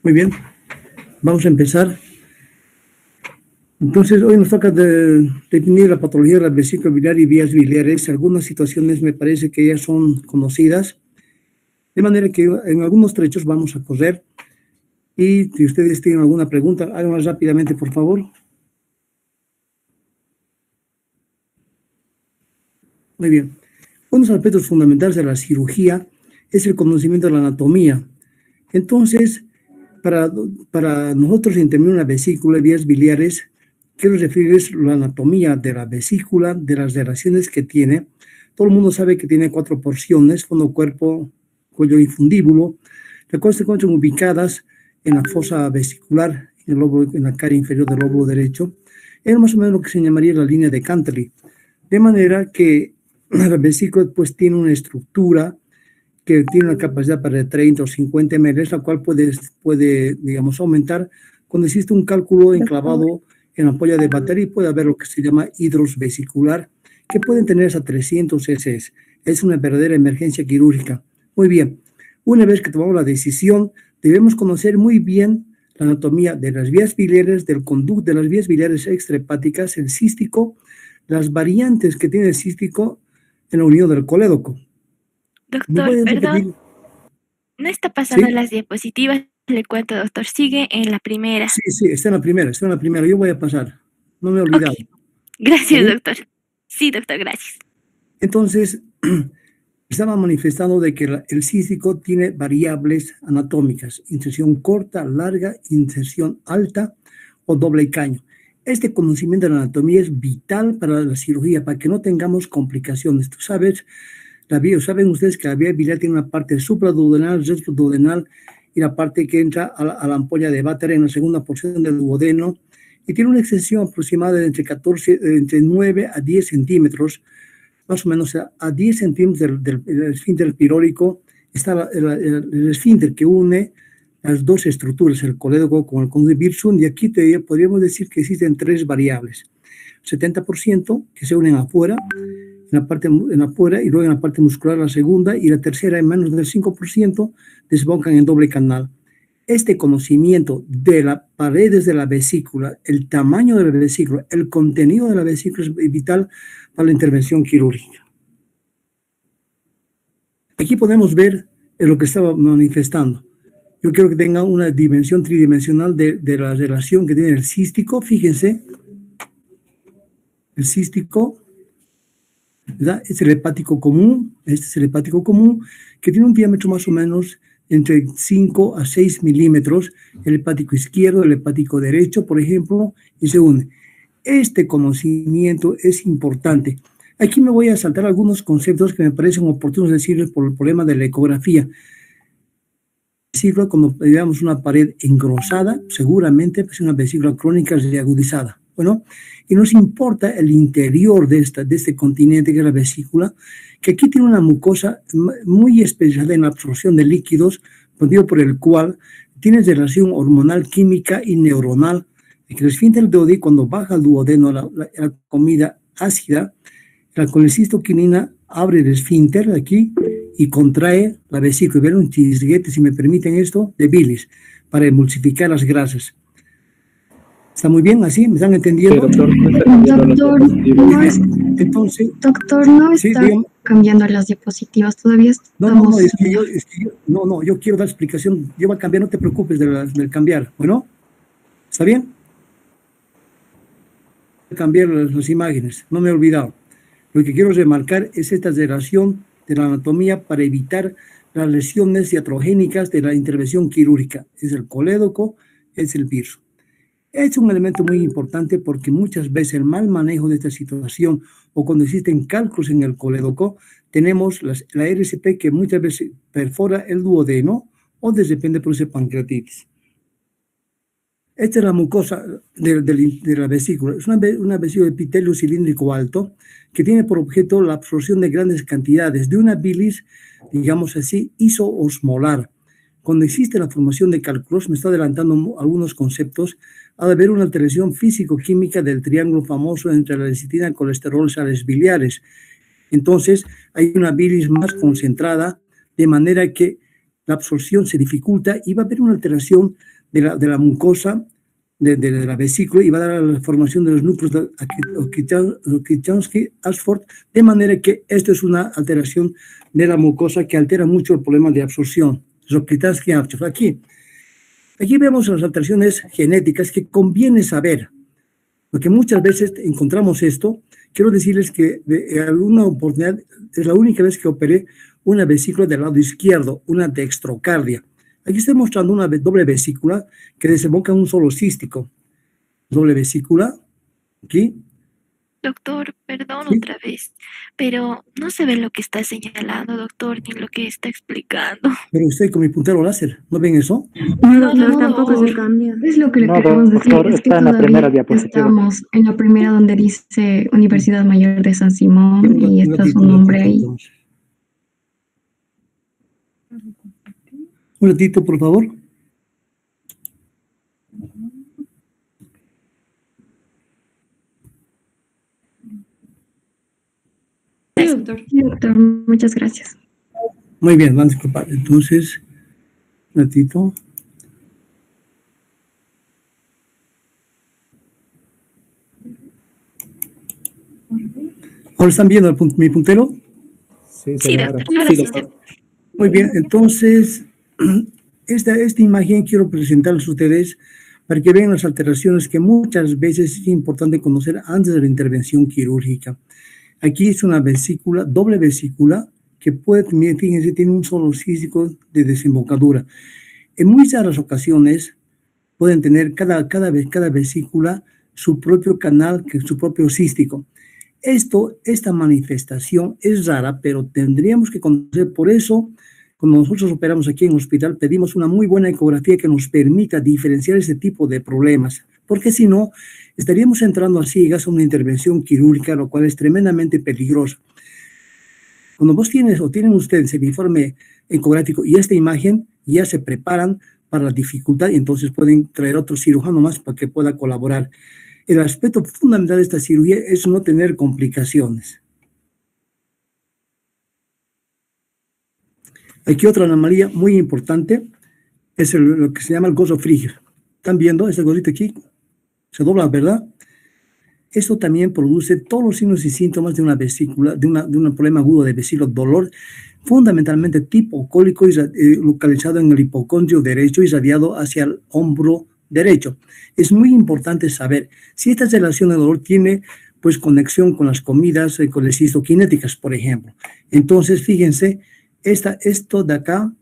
Muy bien, vamos a empezar. Entonces, hoy nos toca definir la patología de la vesícula biliar y vías biliares. Algunas situaciones me parece que ya son conocidas, de manera que en algunos trechos vamos a correr. Y si ustedes tienen alguna pregunta, háganla rápidamente, por favor. Muy bien. Uno de los aspectos fundamentales de la cirugía es el conocimiento de la anatomía. Entonces, para nosotros entender una vesícula y vías biliares, quiero referirles la anatomía de la vesícula, de las relaciones que tiene. Todo el mundo sabe que tiene 4 porciones: fondo, cuerpo, cuello y fundíbulo, las cuales se encuentran ubicadas en la fosa vesicular, en la cara inferior del lóbulo derecho. Es más o menos lo que se llamaría la línea de Cantley. De manera que la vesícula pues tiene una estructura que tiene una capacidad para 30 o 50 ml, la cual puede, digamos, aumentar cuando existe un cálculo enclavado en la ampolla de batería, y puede haber lo que se llama hidros vesicular, que pueden tener hasta 300 cc. Es una verdadera emergencia quirúrgica. Muy bien, una vez que tomamos la decisión, debemos conocer muy bien la anatomía de las vías biliares, del conducto de las vías biliares extrahepáticas, el cístico, las variantes que tiene el cístico en la unión del colédoco. Doctor, perdón, no está pasando las diapositivas. Le cuento, doctor, sigue en la primera. Sí, está en la primera, yo voy a pasar, no me he olvidado. Okay. Gracias, doctor. Sí, doctor, gracias. Entonces, estaba manifestando de que el cístico tiene variables anatómicas: inserción corta, larga, inserción alta o doble caño. Este conocimiento de la anatomía es vital para la cirugía, para que no tengamos complicaciones. Tú sabes, saben ustedes que la vía biliar tiene una parte supraduodenal, retroduodenal, y la parte que entra a la ampolla de Vater en la segunda porción del duodeno, y tiene una extensión aproximada de entre 9 a 10 centímetros, más o menos a 10 centímetros del esfínter pirórico. Está el esfínter que une las dos estructuras, el colédoco con el conducto de Wirsung, y aquí podríamos decir que existen 3 variables: 70% que se unen afuera, en afuera, y luego en la parte muscular la segunda, y la tercera, en menos del 5%, desbocan en doble canal. Este conocimiento de las paredes de la vesícula, el tamaño de la vesícula, el contenido de la vesícula es vital para la intervención quirúrgica. Aquí podemos ver lo que estaba manifestando. Yo quiero que tengan una dimensión tridimensional de la relación que tiene el cístico. Fíjense, el cístico, ¿verdad? Es el hepático común. Este es el hepático común, que tiene un diámetro más o menos entre 5 a 6 milímetros, el hepático izquierdo, el hepático derecho, por ejemplo, y se une. Este conocimiento es importante. Aquí me voy a saltar algunos conceptos que me parecen oportunos decirles por el problema de la ecografía. Vesícula, cuando veamos una pared engrosada, seguramente es una vesícula crónica reagudizada. Bueno, y nos importa el interior de este continente, que es la vesícula, que aquí tiene una mucosa muy especial en la absorción de líquidos, motivo por el cual tiene relación hormonal, química y neuronal. Que el esfínter duodeno, cuando baja al duodeno la comida ácida, la colecistoquinina abre el esfínter de aquí y contrae la vesícula. Ven un chisguete, si me permiten esto, de bilis, para emulsificar las grasas. ¿Está muy bien así? ¿Me están entendiendo? Sí, Doctor, no está cambiando las diapositivas, todavía estamos... No, yo quiero dar explicación. Yo voy a cambiar, no te preocupes del cambiar. Bueno, ¿está bien? Cambiar las imágenes, no me he olvidado. Lo que quiero remarcar es esta relación de la anatomía para evitar las lesiones iatrogénicas de la intervención quirúrgica. Es el colédoco, es el Wirsung. Es un elemento muy importante porque muchas veces el mal manejo de esta situación, o cuando existen cálculos en el colédoco, tenemos la RCP que muchas veces perfora el duodeno o de repente produce pancreatitis. Esta es la mucosa de la vesícula. Es una vesícula de epitelio cilíndrico alto que tiene por objeto la absorción de grandes cantidades de una bilis, digamos así, isoosmolar. Cuando existe la formación de cálculos, me está adelantando algunos conceptos, ha de haber una alteración físico-química del triángulo famoso entre la lecitina, colesterol, sales biliares. Entonces, hay una bilis más concentrada, de manera que la absorción se dificulta y va a haber una alteración de la mucosa de la vesícula y va a dar a la formación de los núcleos de Okitchansky-Ashford, de manera que esto es una alteración de la mucosa que altera mucho el problema de absorción. Okitchansky-Ashford. Aquí vemos las alteraciones genéticas que conviene saber, porque muchas veces encontramos esto. Quiero decirles que de alguna oportunidad es la única vez que operé una vesícula del lado izquierdo, una dextrocardia. Aquí estoy mostrando una doble vesícula que desemboca en un solo cístico. Doble vesícula, aquí. Doctor, perdón ¿Sí? otra vez, pero no se ve lo que está señalando, doctor, ni lo que está explicando. Pero usted con mi puntero láser, ¿no ven eso? No, doctor, tampoco se cambia. Es lo que le queremos decir, doctor, es que está en la primera diapositiva. estamos en la primera donde dice Universidad Mayor de San Simón y está su nombre ahí. Un ratito, por favor. Sí, doctor. Sí, doctor, muchas gracias. Muy bien, van a disculpar. Entonces, un ratito. ¿Ahora están viendo mi puntero? Sí, doctor, ahora sí se ve. Muy bien, entonces, esta imagen quiero presentarles a ustedes para que vean las alteraciones que muchas veces es importante conocer antes de la intervención quirúrgica. Aquí es una vesícula, doble vesícula, que puede, fíjense, tiene un solo cístico de desembocadura. En muy raras ocasiones pueden tener cada vesícula su propio canal, su propio cístico. Esta manifestación es rara, pero tendríamos que conocer. Por eso, cuando nosotros operamos aquí en el hospital, pedimos una muy buena ecografía que nos permita diferenciar ese tipo de problemas, porque si no, estaríamos entrando a ciegas a una intervención quirúrgica, lo cual es tremendamente peligroso. Cuando vos tienen ustedes el informe ecográfico y esta imagen, ya se preparan para la dificultad y entonces pueden traer otro cirujano más para que pueda colaborar. El aspecto fundamental de esta cirugía es no tener complicaciones. Aquí otra anomalía muy importante es lo que se llama el gozo frígido. ¿Están viendo este gozito aquí? Se dobla, ¿verdad? Esto también produce todos los signos y síntomas de una vesícula, de un problema agudo de vesícula, dolor, fundamentalmente tipo cólico localizado en el hipocondrio derecho y radiado hacia el hombro derecho. Es muy importante saber si esta relación de dolor tiene pues conexión con las comidas, con las histoquinéticas, por ejemplo. Entonces, fíjense, esto de acá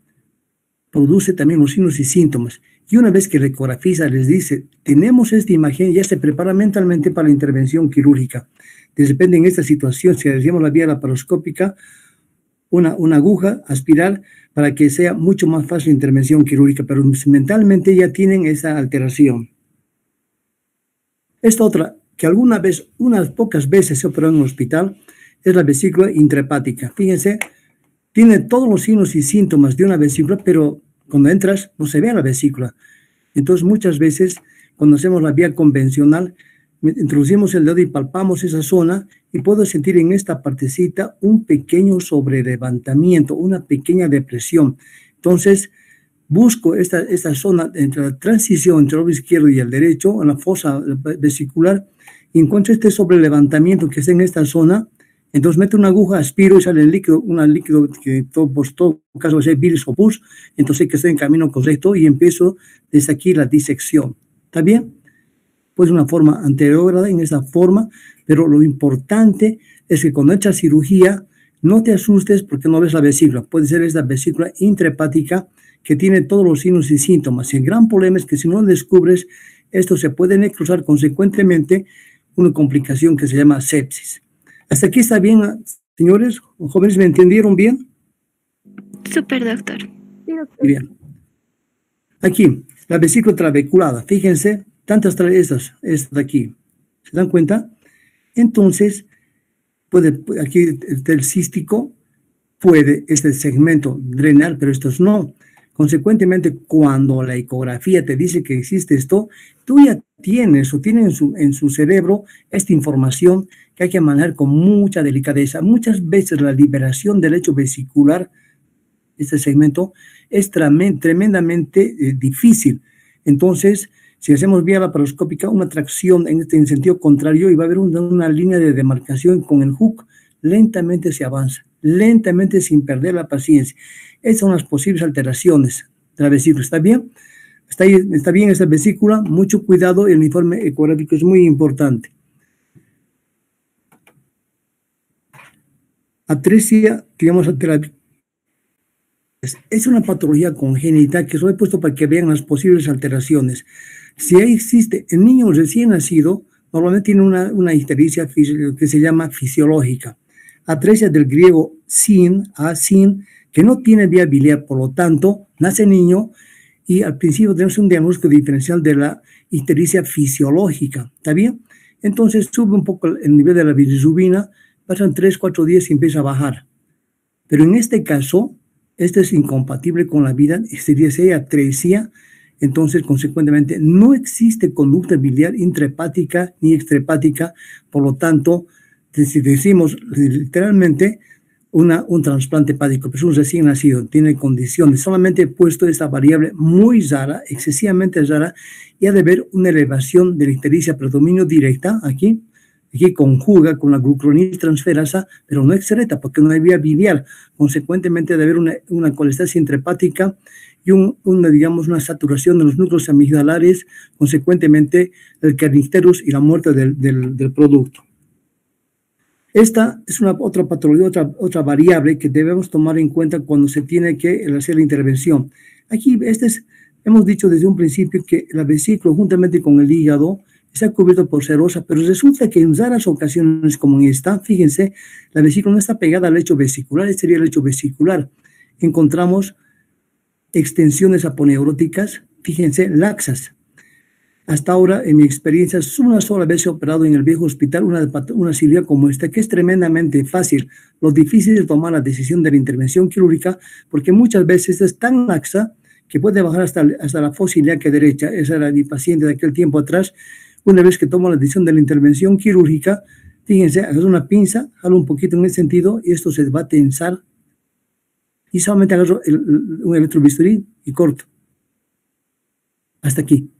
produce también los signos y síntomas. Y una vez que el ecografista les dice, tenemos esta imagen, ya se prepara mentalmente para la intervención quirúrgica. Depende en esta situación, si hacemos la vía laparoscópica, una aguja, aspirar, para que sea mucho más fácil la intervención quirúrgica, pero mentalmente ya tienen esa alteración. Esta otra, que alguna vez, unas pocas veces se operó en el hospital, es la vesícula intrahepática. Fíjense, tiene todos los signos y síntomas de una vesícula, pero cuando entras no se ve la vesícula. Entonces muchas veces cuando hacemos la vía convencional, introducimos el dedo y palpamos esa zona y puedo sentir en esta partecita un pequeño sobrelevantamiento, una pequeña depresión. Entonces busco esta zona entre la transición entre el lado izquierdo y el derecho, en la fosa vesicular, y encuentro este sobrelevantamiento que está en esta zona. Entonces meto una aguja, aspiro y sale el líquido, un líquido que todo caso es bilis o pus, entonces que estoy en camino correcto y empiezo desde aquí la disección. ¿Está bien? Pues una forma anterógrada en esa forma, pero lo importante es que cuando echas cirugía no te asustes porque no ves la vesícula. Puede ser esta vesícula intrahepática que tiene todos los signos y síntomas. Y el gran problema es que si no lo descubres, esto se puede necrosar consecuentemente una complicación que se llama sepsis. ¿Hasta aquí está bien, señores? ¿Jóvenes me entendieron bien? Súper, doctor. Bien. Aquí, la vesícula trabeculada. Fíjense, tantas estas de aquí. ¿Se dan cuenta? Entonces, aquí el cístico puede, este segmento drenar, pero estos no. Consecuentemente, cuando la ecografía te dice que existe esto, tú ya tienes o tienes en su cerebro esta información que hay que manejar con mucha delicadeza. Muchas veces la liberación del lecho vesicular, este segmento, es tremendamente difícil. Entonces, si hacemos vía laparoscópica, una tracción en sentido contrario y va a haber una línea de demarcación con el hook, lentamente se avanza, lentamente sin perder la paciencia. Esas son las posibles alteraciones de la vesícula. ¿Está bien? Está bien esa vesícula, mucho cuidado, el informe ecográfico es muy importante. Atresia, digamos, es una patología congénita que os he puesto para que vean las posibles alteraciones. Si existe, el niño recién nacido normalmente tiene una ictericia que se llama fisiológica. Atresia del griego sin, que no tiene vía biliar, por lo tanto, nace niño y al principio tenemos un diagnóstico diferencial de la ictericia fisiológica, ¿está bien? Entonces sube un poco el nivel de la bilirrubina, pasan 3-4 días y empieza a bajar. Pero en este caso, este es incompatible con la vida, sería atresia, entonces consecuentemente no existe conducta biliar intrahepática ni extrahepática, por lo tanto, si decimos literalmente un trasplante hepático, pero es un recién nacido, tiene condiciones, solamente he puesto esta variable muy rara, excesivamente rara, y ha de haber una elevación de la ictericia predominio directa, aquí conjuga con la glucuronitransferasa, pero no excreta porque no hay vía biliar, consecuentemente debe haber una colestasis intrahepática y una saturación de los núcleos amigdalares, consecuentemente el kernicterus y la muerte del producto. Esta es otra patología, otra variable que debemos tomar en cuenta cuando se tiene que hacer la intervención. Aquí hemos dicho desde un principio que la vesícula juntamente con el hígado está cubierto por serosa, pero resulta que en raras ocasiones como en esta, fíjense, la vesícula no está pegada al lecho vesicular, este sería el lecho vesicular. Encontramos extensiones aponeuróticas, fíjense, laxas. Hasta ahora, en mi experiencia, una sola vez he operado en el viejo hospital una cirugía como esta, que es tremendamente fácil. Lo difícil es tomar la decisión de la intervención quirúrgica, porque muchas veces es tan laxa que puede bajar hasta la fosa ilíaca derecha. Esa era mi paciente de aquel tiempo atrás. Una vez que tomo la decisión de la intervención quirúrgica, fíjense, agarro una pinza, jalo un poquito en ese sentido y esto se va a tensar. Y solamente agarro un electrobisturí y corto. Hasta aquí.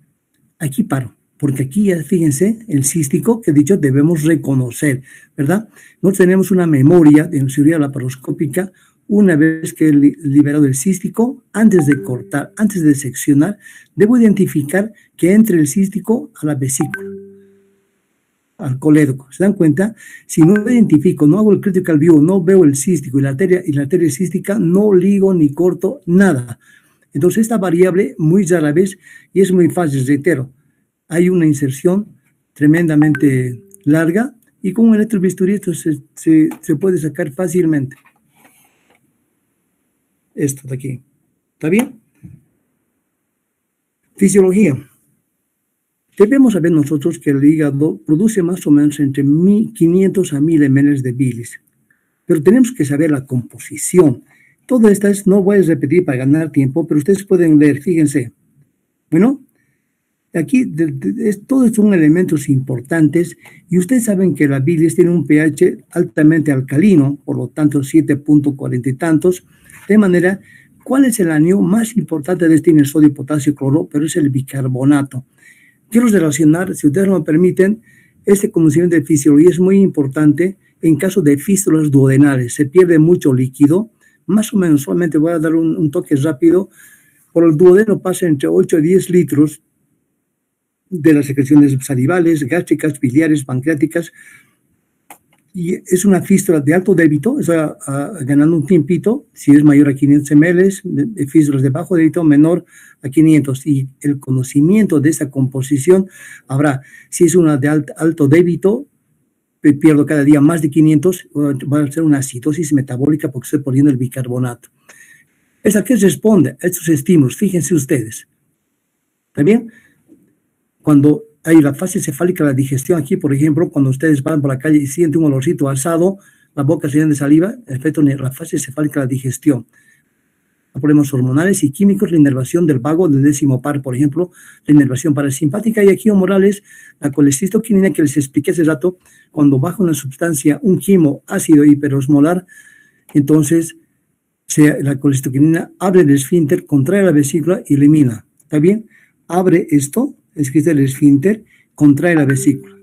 Aquí paro, porque aquí ya fíjense el cístico que he dicho debemos reconocer, ¿verdad? Nosotros tenemos una memoria de cirugía laparoscópica una vez que he liberado el cístico, antes de cortar, antes de seccionar, debo identificar que entre el cístico a la vesícula, al colédoco. ¿Se dan cuenta? Si no identifico, no hago el critical view, no veo el cístico y la arteria cística, no ligo ni corto nada. Entonces esta variable muy rara vez y es muy fácil, reitero, hay una inserción tremendamente larga y con un electrobisturí esto se puede sacar fácilmente. Esto de aquí, ¿está bien? Fisiología. Debemos saber nosotros que el hígado produce más o menos entre 500 a 1000 ml de bilis, pero tenemos que saber la composición. Todo esto no voy a repetir para ganar tiempo, pero ustedes pueden leer, fíjense. Bueno, aquí todos son elementos importantes y ustedes saben que la bilis tiene un pH altamente alcalino, por lo tanto 7.40 y tantos, de manera, ¿cuál es el anión más importante de este? Tiene sodio, potasio, cloro, pero es el bicarbonato. Quiero relacionar, si ustedes me permiten, este conocimiento de fisiología es muy importante en caso de fístulas duodenales. Se pierde mucho líquido, más o menos, solamente voy a dar un toque rápido. Por el duodeno pasa entre 8 a 10 litros de las secreciones salivales, gástricas, biliares, pancreáticas, y es una fístula de alto débito, está ganando un tiempito, si es mayor a 500 ml, de fístulas de bajo débito, menor a 500, y el conocimiento de esa composición habrá, si es una de alto débito, pierdo cada día más de 500, va a ser una acidosis metabólica porque estoy poniendo el bicarbonato. ¿Esa qué responde a estos estímulos? Fíjense ustedes. ¿Está bien? Cuando hay la fase cefálica, la digestión aquí, por ejemplo, cuando ustedes van por la calle y sienten un olorcito asado, la boca se llena de saliva, efecto de la fase cefálica, la digestión. a problemas hormonales y químicos, la inervación del vago del décimo par, por ejemplo, la inervación parasimpática, y aquí Morales, la colecistoquinina que les expliqué hace rato, cuando baja una sustancia, un quimo ácido hiperosmolar, entonces la colecistoquinina abre el esfínter, contrae la vesícula y elimina. ¿Está bien? Abre esto, es que es el esfínter, contrae la vesícula.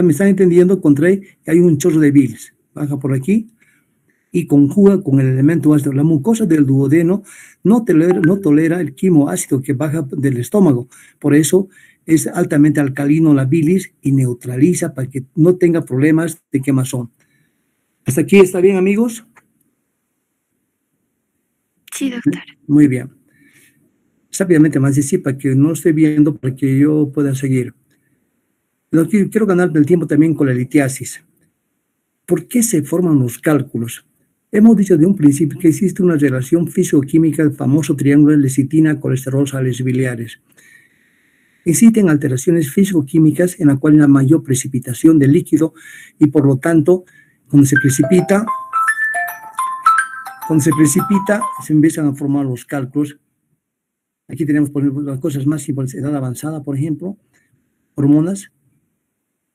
¿Me están entendiendo? Contrae, hay un chorro de bilis. Baja por aquí y conjuga con el elemento ácido. La mucosa del duodeno no tolera el quimo ácido que baja del estómago. Por eso es altamente alcalino la bilis y neutraliza para que no tenga problemas de quemazón. ¿Hasta aquí está bien, amigos? Sí, doctor. Muy bien. Rápidamente más decir para que no esté viendo, para que yo pueda seguir. Quiero ganar el tiempo también con la litiasis. ¿Por qué se forman los cálculos? Hemos dicho de un principio que existe una relación físico-química, el famoso triángulo de lecitina, colesterol, sales biliares. Existen alteraciones físico-químicas en la cual hay una mayor precipitación del líquido y por lo tanto, cuando se precipita, se empiezan a formar los cálculos. Aquí tenemos, por ejemplo, las cosas más importantes, edad avanzada, por ejemplo, hormonas.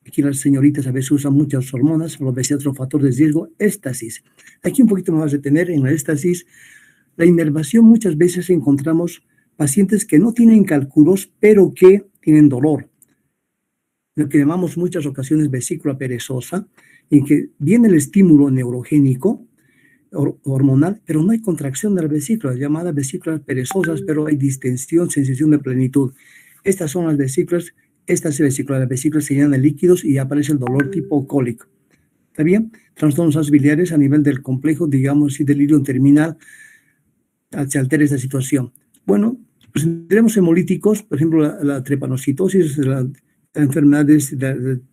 Aquí las señoritas a veces usan muchas hormonas, la obesidad, otro factor de riesgo, éstasis. Aquí un poquito más de tener en la éstasis, la inervación. Muchas veces encontramos pacientes que no tienen cálculos, pero que tienen dolor. Lo que llamamos muchas ocasiones vesícula perezosa, en que viene el estímulo neurogénico, hormonal, pero no hay contracción de la vesícula, llamadas vesículas perezosas, pero hay distensión, sensación de plenitud. Estas son las vesículas. Estas vesículas, las vesículas se llenan de líquidos y aparece el dolor tipo cólico. ¿Está bien? Trastornos biliares a nivel del complejo, digamos, si delirio terminal, se altera esta situación. Bueno, pues tenemos hemolíticos, por ejemplo, la trepanocitosis, las enfermedades,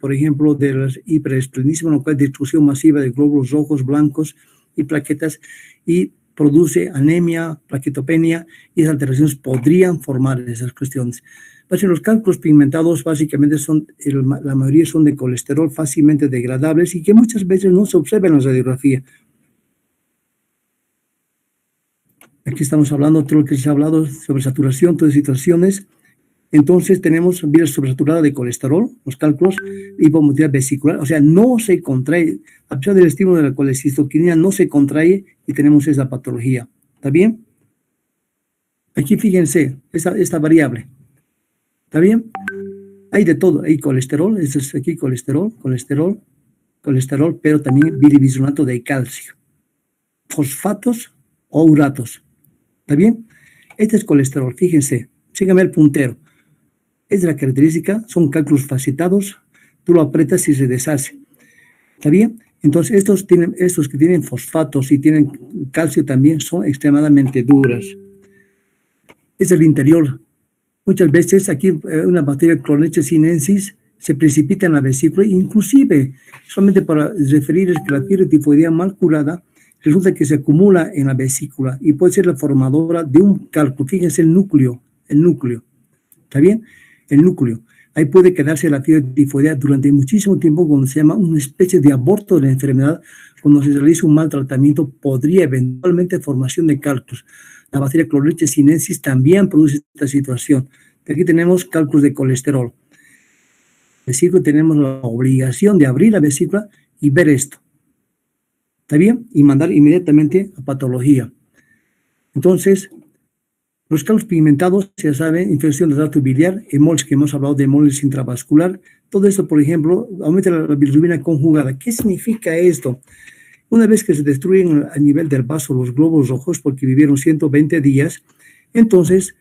por ejemplo, de las hiperesplendismo, lo cual es destrucción masiva de glóbulos rojos, blancos y plaquetas, y produce anemia, plaquetopenia, y esas alteraciones podrían formar esas cuestiones. Los cálculos pigmentados básicamente la mayoría son de colesterol fácilmente degradables y que muchas veces no se observan en la radiografía. Aquí estamos hablando, todo lo que se ha hablado sobre saturación, todas situaciones. Entonces tenemos vía sobresaturada de colesterol, los cálculos, hipomotilidad vesicular, o sea, no se contrae, a pesar del estímulo de la colecistoquinina, no se contrae y tenemos esa patología. ¿Está bien? Aquí fíjense, esta variable. ¿Está bien? Hay de todo, hay colesterol, esto es aquí colesterol, pero también bilibisurnato de calcio, fosfatos o uratos. ¿Está bien? Este es colesterol, fíjense, síganme el puntero. Es la característica, son cálculos facetados, tú lo aprietas y se deshace. ¿Está bien? Entonces, estos que tienen fosfatos y tienen calcio también son extremadamente duras. Es el interior. Muchas veces aquí una bacteria Cloralecia sinensis se precipita en la vesícula, inclusive, solamente para referir es que la fiebre tifoidea mal curada resulta que se acumula en la vesícula y puede ser la formadora de un cálculo. Fíjense el núcleo. ¿Está bien? El núcleo. Ahí puede quedarse la fiebre tifoidea durante muchísimo tiempo, cuando se llama una especie de aborto de la enfermedad. Cuando se realiza un mal tratamiento, podría eventualmente formación de cálculos. La bacteria Cloralecia sinensis también produce esta situación. Aquí tenemos cálculos de colesterol. Vesícula, tenemos la obligación de abrir la vesícula y ver esto. ¿Está bien? Y mandar inmediatamente a patología. Entonces, los cálculos pigmentados, ya saben, infección del tracto biliar, hemolis, que hemos hablado de hemolis intravascular. Todo esto, por ejemplo, aumenta la bilirrubina conjugada. ¿Qué significa esto? Una vez que se destruyen a nivel del vaso los glóbulos rojos, porque vivieron 120 días, entonces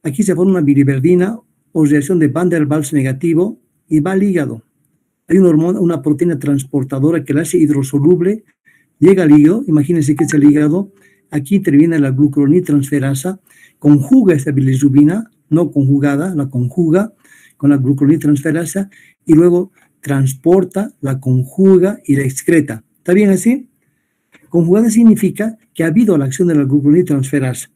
aquí se forma una biliverdina o reacción de Van der Waals negativo y va al hígado. Hay una hormona, una proteína transportadora que la hace hidrosoluble, llega al hígado, imagínense que es el hígado, aquí interviene la glucuronidrotransferasa, conjuga esta bilirrubina, no conjugada, la conjuga con la glucuronidrotransferasa y luego transporta, la conjuga y la excreta. ¿Está bien así? Conjugada significa que ha habido la acción de la glucuronidrotransferasa.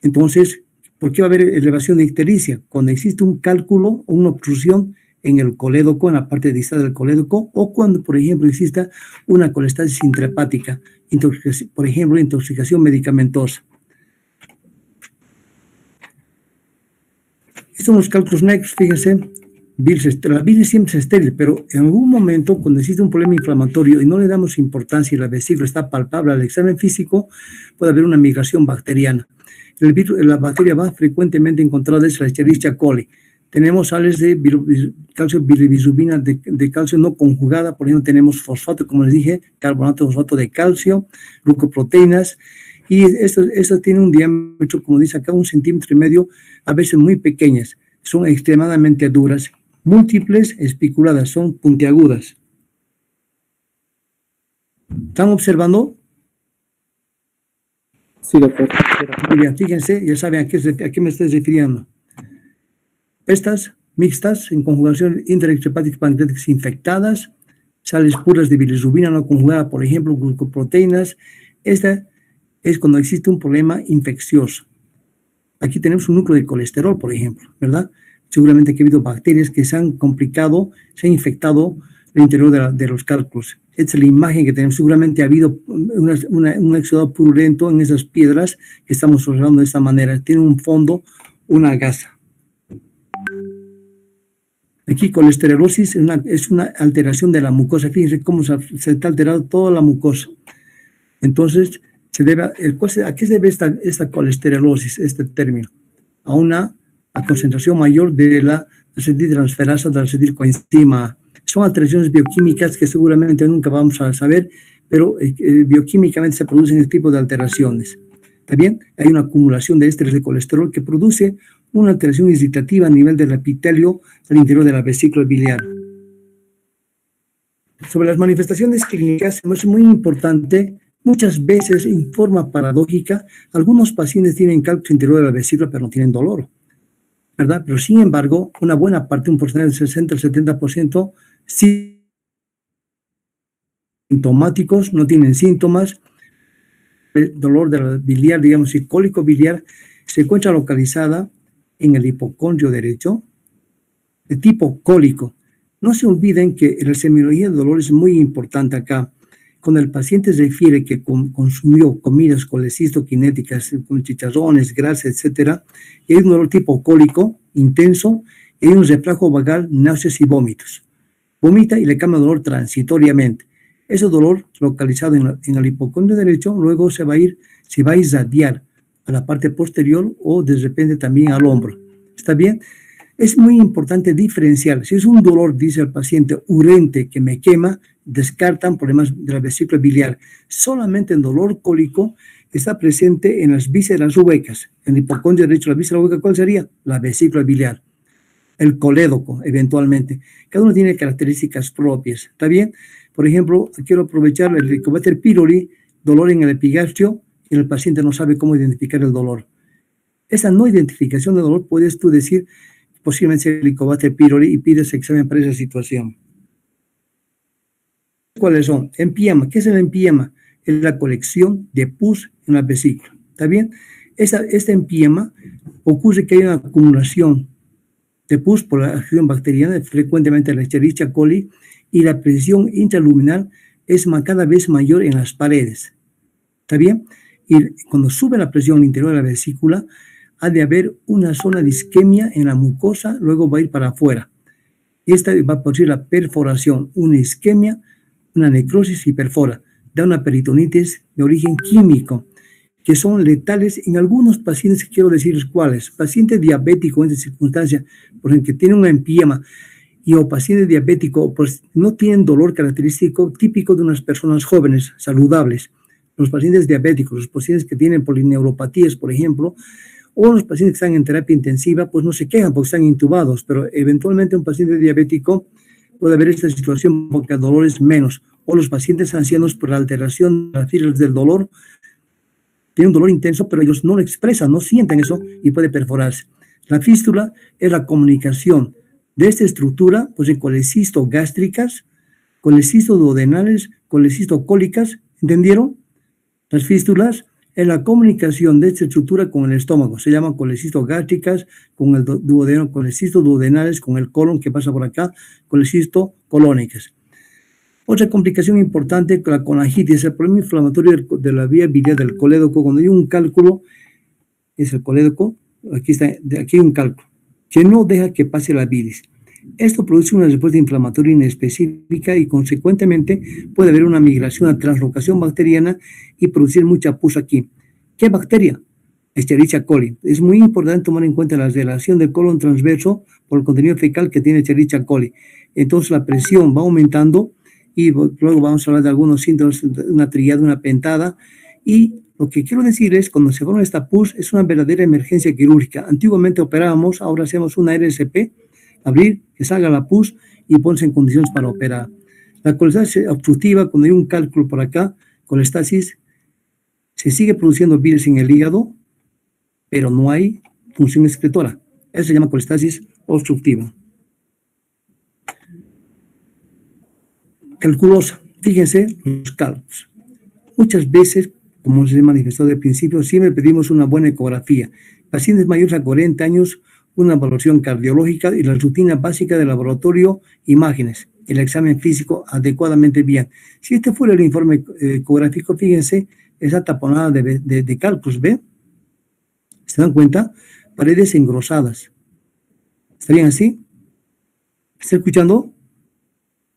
Entonces, ¿por qué va a haber elevación de ictericia? Cuando existe un cálculo o una obstrucción en el colédoco, en la parte distal del colédoco, o cuando, por ejemplo, exista una colestasis intrahepática, por ejemplo, intoxicación medicamentosa. Son los cálculos negros, fíjense, la bilis siempre es estéril, pero en algún momento, cuando existe un problema inflamatorio y no le damos importancia y la vesícula está palpable al examen físico, puede haber una migración bacteriana. La bacteria más frecuentemente encontrada es la Escherichia coli. Tenemos sales de calcio, bilirrubina de calcio no conjugada, por ejemplo, tenemos fosfato, como les dije, carbonato de fosfato de calcio, glucoproteínas, y estas tienen un diámetro, como dice acá, 1,5 centímetros, a veces muy pequeñas, son extremadamente duras, múltiples, espiculadas, son puntiagudas. ¿Están observando? Sí, doctor. Bien, fíjense, ya saben a qué me estoy refiriendo. Estas mixtas en conjugación intrahepatic pancreáticas infectadas, sales puras de bilirrubina no conjugada, por ejemplo, glucoproteínas. Esta es cuando existe un problema infeccioso. Aquí tenemos un núcleo de colesterol, por ejemplo, ¿verdad? Seguramente que ha habido bacterias que se han complicado, se han infectado el interior de los cálculos. Esta es la imagen que tenemos. Seguramente ha habido un exudado purulento en esas piedras que estamos observando de esta manera. Tiene un fondo, una gasa. Aquí colesterolosis es una alteración de la mucosa. Fíjense cómo se está alterando toda la mucosa. Entonces, ¿a qué se debe esta colesterolosis, este término? A concentración mayor de la acetiltransferasa de la acetilcoenzima. Son alteraciones bioquímicas que seguramente nunca vamos a saber, pero bioquímicamente se producen este tipo de alteraciones. También hay una acumulación de ésteres de colesterol que produce una alteración irritativa a nivel del epitelio al interior de la vesícula biliar. Sobre las manifestaciones clínicas, es muy importante, muchas veces en forma paradójica, algunos pacientes tienen cálculos interior de la vesícula pero no tienen dolor, ¿verdad? Pero sin embargo, una buena parte, un porcentaje del 60 al 70%, sí sintomáticos, no tienen síntomas. El dolor de la biliar, digamos, y cólico biliar, se encuentra localizada en el hipocondrio derecho, de tipo cólico. No se olviden que la semiología del dolor es muy importante acá. Cuando el paciente refiere que consumió comidas colecistoquinéticas, con chicharrones, grasa, etc., y hay un dolor tipo cólico, intenso, y hay un reflujo vagal, náuseas y vómitos. Vomita y le cambia dolor transitoriamente. Ese dolor localizado en el hipocondrio derecho luego se va a irradiar a la parte posterior o de repente también al hombro. ¿Está bien? Es muy importante diferenciar. Si es un dolor, dice el paciente, urente que me quema, descartan problemas de la vesícula biliar. Solamente el dolor cólico está presente en las vísceras huecas. En el hipocondrio derecho, la víscera hueca, ¿cuál sería? La vesícula biliar. El colédoco, eventualmente. Cada uno tiene características propias. ¿Está bien? Por ejemplo, quiero aprovechar el Helicobacter pylori, dolor en el epigastrio, y el paciente no sabe cómo identificar el dolor. Esa no identificación de dolor puedes tú decir posiblemente el Helicobacter pylori y pides examen para esa situación. ¿Cuáles son? Empiema. ¿Qué es el empiema? Es la colección de pus en la vesícula. ¿Está bien? Esta empiema ocurre que hay una acumulación de pus por la acción bacteriana, frecuentemente la Escherichia coli, y la presión intraluminal es cada vez mayor en las paredes. ¿Está bien? Y cuando sube la presión al interior de la vesícula, ha de haber una zona de isquemia en la mucosa, luego va a ir para afuera. Esta va a producir la perforación, una isquemia, una necrosis y perfora. Da una peritonitis de origen químico, que son letales en algunos pacientes, quiero decirles cuáles. Paciente diabético en esta circunstancia, por ejemplo, que tiene un empiema, y o paciente diabético, pues no tienen dolor característico típico de unas personas jóvenes, saludables. Los pacientes diabéticos, los pacientes que tienen polineuropatías, por ejemplo, o los pacientes que están en terapia intensiva, pues no se quejan porque están intubados, pero eventualmente un paciente diabético puede haber esta situación porque el dolor es menos. O los pacientes ancianos por la alteración de las fibras del dolor, tienen un dolor intenso, pero ellos no lo expresan, no sienten eso y puede perforarse. La fístula es la comunicación de esta estructura, pues en colecisto gástricas, colecisto duodenales, colecisto cólicas, ¿entendieron? Las fístulas es la comunicación de esta estructura con el estómago, se llaman colecisto gástricas, con el duodeno, colecisto duodenales, con el colon que pasa por acá, colecisto colónicas. Otra complicación importante, la conagitis, el problema inflamatorio de la vía biliar del colédoco, cuando hay un cálculo, es el colédoco, aquí hay un cálculo. que no deja que pase la bilis. Esto produce una respuesta inflamatoria inespecífica y consecuentemente puede haber una migración a translocación bacteriana y producir mucha pus aquí. ¿Qué bacteria? Escherichia coli. Es muy importante tomar en cuenta la relación del colon transverso por el contenido fecal que tiene Escherichia coli. Entonces la presión va aumentando y luego vamos a hablar de algunos síntomas, una triada, una pentada. Y lo que quiero decir es, cuando se forma esta pus, es una verdadera emergencia quirúrgica. Antiguamente operábamos, ahora hacemos una RSP, abrir, que salga la pus y ponerse en condiciones para operar. La colestasis obstructiva, cuando hay un cálculo por acá, colestasis, se sigue produciendo bilis en el hígado, pero no hay función excretora. Eso se llama colestasis obstructiva. Calculosa. Fíjense los cálculos. Muchas veces, como se manifestó de principio, siempre pedimos una buena ecografía. Pacientes mayores a 40 años, una evaluación cardiológica y la rutina básica de laboratorio, imágenes, el examen físico adecuadamente bien. Si este fuera el informe ecográfico, fíjense, esa taponada de cálculos, ¿ve? ¿Se dan cuenta? Paredes engrosadas. ¿Está bien así? ¿Está escuchando?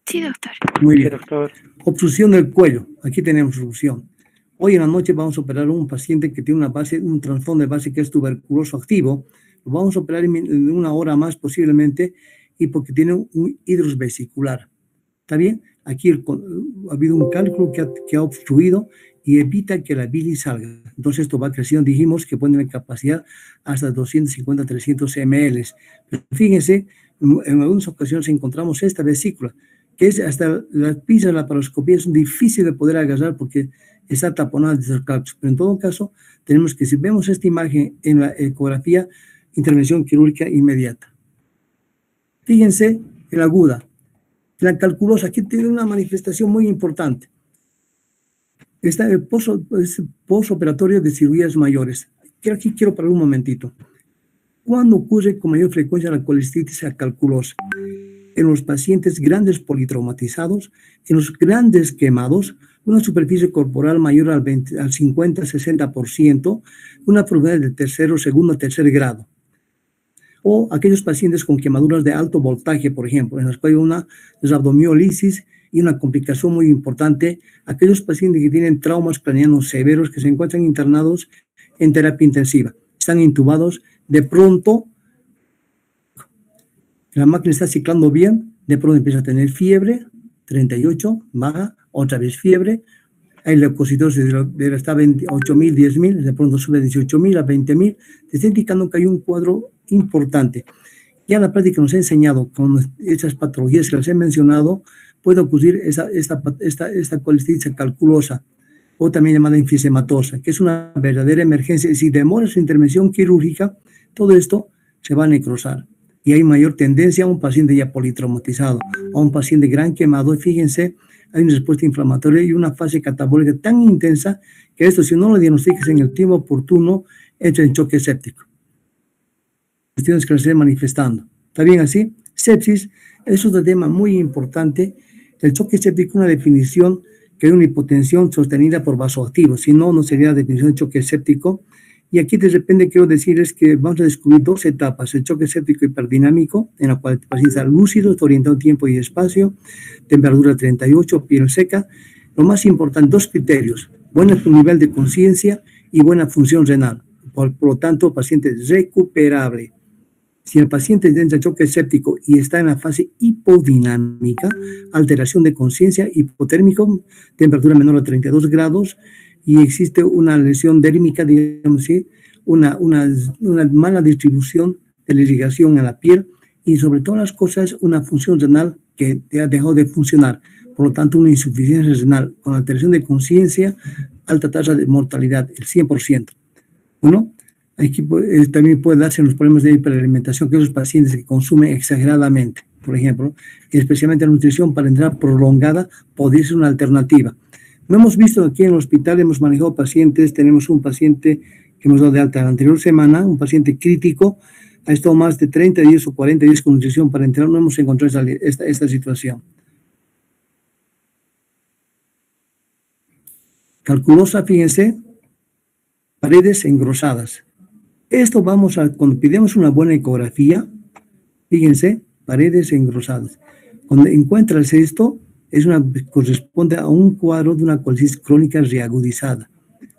Sí, doctor. Muy bien. Sí, doctor. Obstrucción del cuello. Aquí tenemos obstrucción. Hoy en la noche vamos a operar a un paciente que tiene un trasfondo de base que es tuberculoso activo. Lo vamos a operar en una hora más posiblemente y porque tiene un hidrus vesicular. ¿Está bien? Aquí ha habido un cálculo que ha obstruido y evita que la bilis salga. Entonces esto va creciendo. Dijimos que puede tener capacidad hasta 250, 300 ml. Pero fíjense, en algunas ocasiones encontramos esta vesícula, que es hasta las pinzas de la laparoscopía son difíciles de poder agarrar porque está taponada de esos cálculos. Pero en todo caso, tenemos que, si vemos esta imagen en la ecografía, intervención quirúrgica inmediata. Fíjense en la aguda. La calculosa, aquí tiene una manifestación muy importante. Está el postoperatorio de cirugías mayores. Aquí quiero parar un momentito. ¿Cuándo ocurre con mayor frecuencia la colestitis calculosa? En los pacientes grandes politraumatizados, en los grandes quemados, una superficie corporal mayor al 50-60%, una enfermedad de segundo, tercer grado. O aquellos pacientes con quemaduras de alto voltaje, por ejemplo, en las cuales hay una rhabdomiólisis y una complicación muy importante, aquellos pacientes que tienen traumas craneanos severos que se encuentran internados en terapia intensiva, están intubados, de pronto la máquina está ciclando bien, de pronto empieza a tener fiebre, 38, baja, otra vez fiebre, hay leucocitosis está 8.000, 10.000, de pronto sube 18.000 a 20.000, te está indicando que hay un cuadro importante. Ya la práctica nos ha enseñado, con esas patologías que les he mencionado, puede ocurrir esta colestitis calculosa, o también llamada enfisematosa, que es una verdadera emergencia. Si demora su intervención quirúrgica, todo esto se va a necrosar. Y hay mayor tendencia a un paciente ya politraumatizado, a un paciente gran quemado. Y fíjense, hay una respuesta inflamatoria y una fase catabólica tan intensa que esto, si no lo diagnosticas en el tiempo oportuno, entra en choque séptico. Cuestiones que se estén manifestando. ¿Está bien así? Sepsis es otro tema muy importante. El choque séptico es una definición que hay una hipotensión sostenida por vasoactivos. Si no, no sería la definición de choque séptico. Y aquí de repente quiero decirles que vamos a descubrir dos etapas, el choque séptico hiperdinámico, en la cual el paciente está lúcido, está orientado en tiempo y espacio, temperatura 38, piel seca. Lo más importante, dos criterios, buen nivel de conciencia y buena función renal. Por lo tanto, paciente recuperable. Si el paciente entra en choque séptico y está en la fase hipodinámica, alteración de conciencia, hipotérmico, temperatura menor a 32 grados, y existe una lesión dérmica, digamos así, una mala distribución de la irrigación en la piel y sobre todas las cosas una función renal que ha dejado de funcionar. Por lo tanto, una insuficiencia renal con alteración de conciencia, alta tasa de mortalidad, el 100%. Bueno, aquí también puede darse los problemas de hiperalimentación, que los pacientes que consumen exageradamente, por ejemplo, especialmente la nutrición para entrar prolongada, podría ser una alternativa. No hemos visto aquí en el hospital, hemos manejado pacientes, tenemos un paciente que hemos dado de alta la anterior semana, un paciente crítico, ha estado más de 30 días o 40 días con nutrición para entrar, no hemos encontrado esta situación. Calculosa, fíjense, paredes engrosadas. Esto cuando pidamos una buena ecografía, Fíjense, paredes engrosadas. Cuando encuentras esto, corresponde a un cuadro de una colitis crónica reagudizada.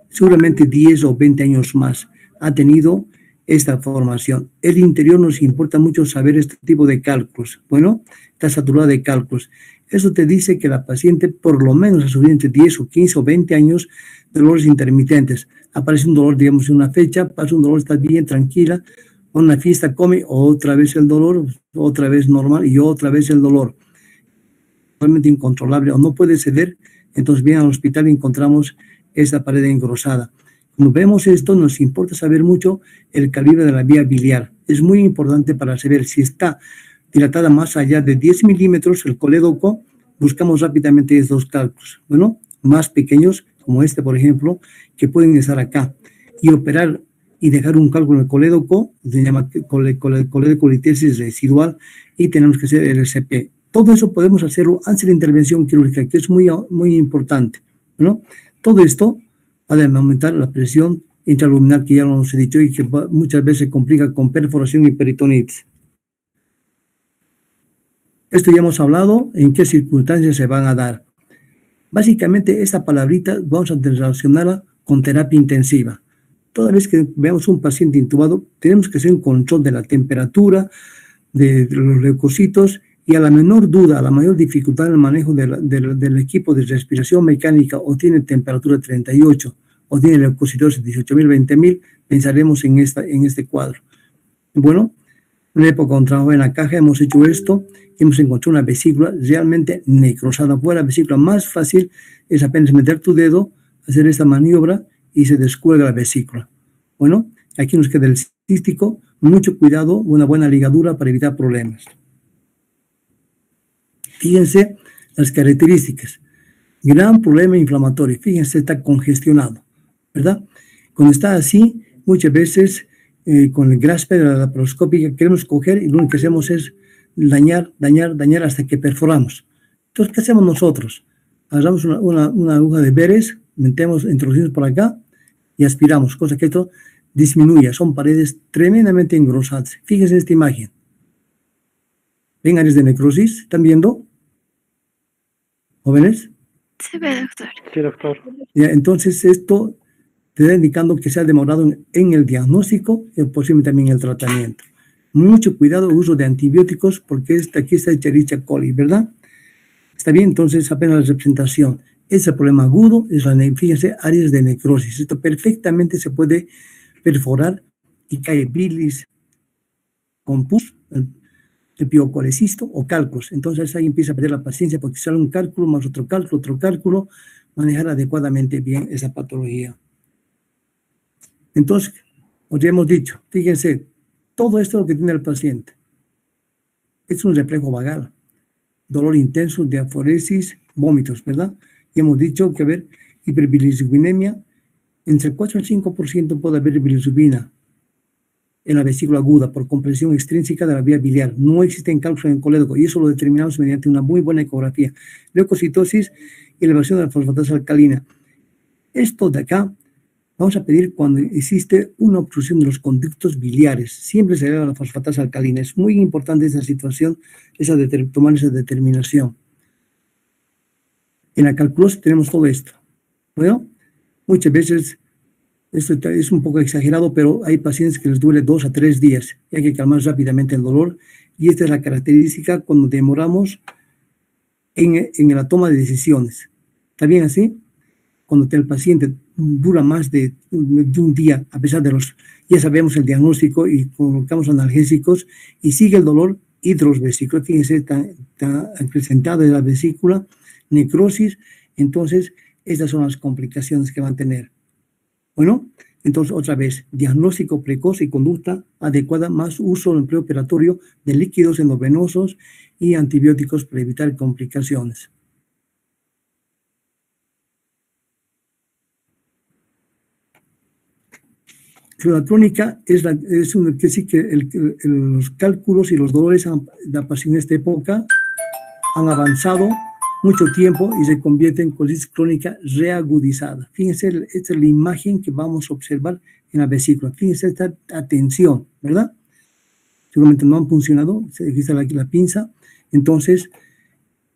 Seguramente 10 o 20 años más ha tenido esta formación. El interior nos importa mucho saber este tipo de cálculos. Bueno, está saturada de cálculos. Eso te dice que la paciente por lo menos ha sufrido entre 10 o 15 o 20 años de dolores intermitentes. Aparece un dolor, digamos, en una fecha, pasa un dolor, está bien, tranquila, una fiesta come, otra vez el dolor, otra vez normal y otra vez el dolor. Realmente incontrolable o no puede ceder, entonces viene al hospital y encontramos esta pared engrosada. Cuando vemos esto, nos importa saber mucho el calibre de la vía biliar. Es muy importante para saber si está dilatada más allá de 10 milímetros el colédoco. Buscamos rápidamente estos cálculos. Bueno, más pequeños, como este, por ejemplo, que pueden estar acá. Y operar y dejar un cálculo en el colédoco, se llama coledocolitis residual, y tenemos que hacer el RCP. Todo eso podemos hacerlo antes de la intervención quirúrgica, que es muy, muy importante. ¿No? Todo esto va a aumentar la presión intraluminal, que ya lo hemos dicho, y que muchas veces se complica con perforación y peritonitis. Esto ya hemos hablado, en qué circunstancias se van a dar. Básicamente, esta palabrita vamos a relacionarla con terapia intensiva. Toda vez que veamos un paciente intubado, tenemos que hacer un control de la temperatura, de los leucocitos, y a la menor duda, a la mayor dificultad en el manejo del equipo de respiración mecánica, o tiene temperatura 38, o tiene leucocitos 18.000, 20.000, pensaremos en este cuadro. Bueno, en la época cuando trabajaba en la caja hemos hecho esto, y hemos encontrado una vesícula realmente necrosada. Fue la vesícula más fácil, es apenas meter tu dedo, hacer esta maniobra, y se descuelga la vesícula. Bueno, aquí nos queda el cístico, mucho cuidado, una buena ligadura para evitar problemas. Fíjense las características. Gran problema inflamatorio. Fíjense, está congestionado, ¿verdad? Cuando está así, muchas veces con el grasper de la laparoscópica queremos coger y lo único que hacemos es dañar hasta que perforamos. Entonces, ¿qué hacemos nosotros? Agarramos una aguja de Beres, introducimos por acá y aspiramos, cosa que esto disminuye. Son paredes tremendamente engrosadas. Fíjense esta imagen. ¿Ven áreas de necrosis? ¿Están viendo? ¿Jóvenes? Se ve, doctor. Sí, doctor. Ya, entonces esto te está indicando que se ha demorado en el diagnóstico y posiblemente también en el tratamiento. Mucho cuidado, uso de antibióticos, porque aquí está Escherichia coli, ¿verdad? Está bien, entonces apenas la representación. Ese problema agudo es fíjense, áreas de necrosis. Esto perfectamente se puede perforar y cae bilis con pus, el piocolecisto o cálculos. Entonces ahí empieza a perder la paciencia porque sale un cálculo más otro cálculo, manejar adecuadamente bien esa patología. Entonces, como ya hemos dicho, fíjense, todo esto es lo que tiene el paciente. Es un reflejo vagal, dolor intenso, diaforesis, vómitos, ¿verdad? Y hemos dicho que haber hiperbilisubinemia, entre 4 al 5% puede haber bilisubina en la vesícula aguda por compresión extrínseca de la vía biliar. No existen cálculos en el colédoco y eso lo determinamos mediante una muy buena ecografía. Leucocitosis y elevación de la fosfatasa alcalina. Esto de acá vamos a pedir cuando existe una obstrucción de los conductos biliares. Siempre se eleva la fosfatasa alcalina. Es muy importante esa situación, tomar esa determinación. En la calculosis tenemos todo esto. Bueno, muchas veces esto es un poco exagerado, pero hay pacientes que les duele 2 a 3 días y hay que calmar rápidamente el dolor. Y esta es la característica cuando demoramos en la toma de decisiones. ¿Está bien así? Cuando el paciente dura más de un día, a pesar de ya sabemos el diagnóstico y colocamos analgésicos y sigue el dolor hidrosvesículo. Fíjense, está acrecentada de la vesícula, necrosis. Entonces, estas son las complicaciones que van a tener. Bueno, entonces otra vez, diagnóstico precoz y conducta adecuada, más uso en preoperatorio de líquidos endovenosos y antibióticos para evitar complicaciones. La crónica que sí que los cálculos y los dolores de la paciente en esta época han avanzado mucho tiempo y se convierte en colitis crónica reagudizada. Fíjense, esta es la imagen que vamos a observar en la vesícula. Fíjense esta atención, ¿verdad? seguramente no han funcionado, aquí está la pinza. Entonces,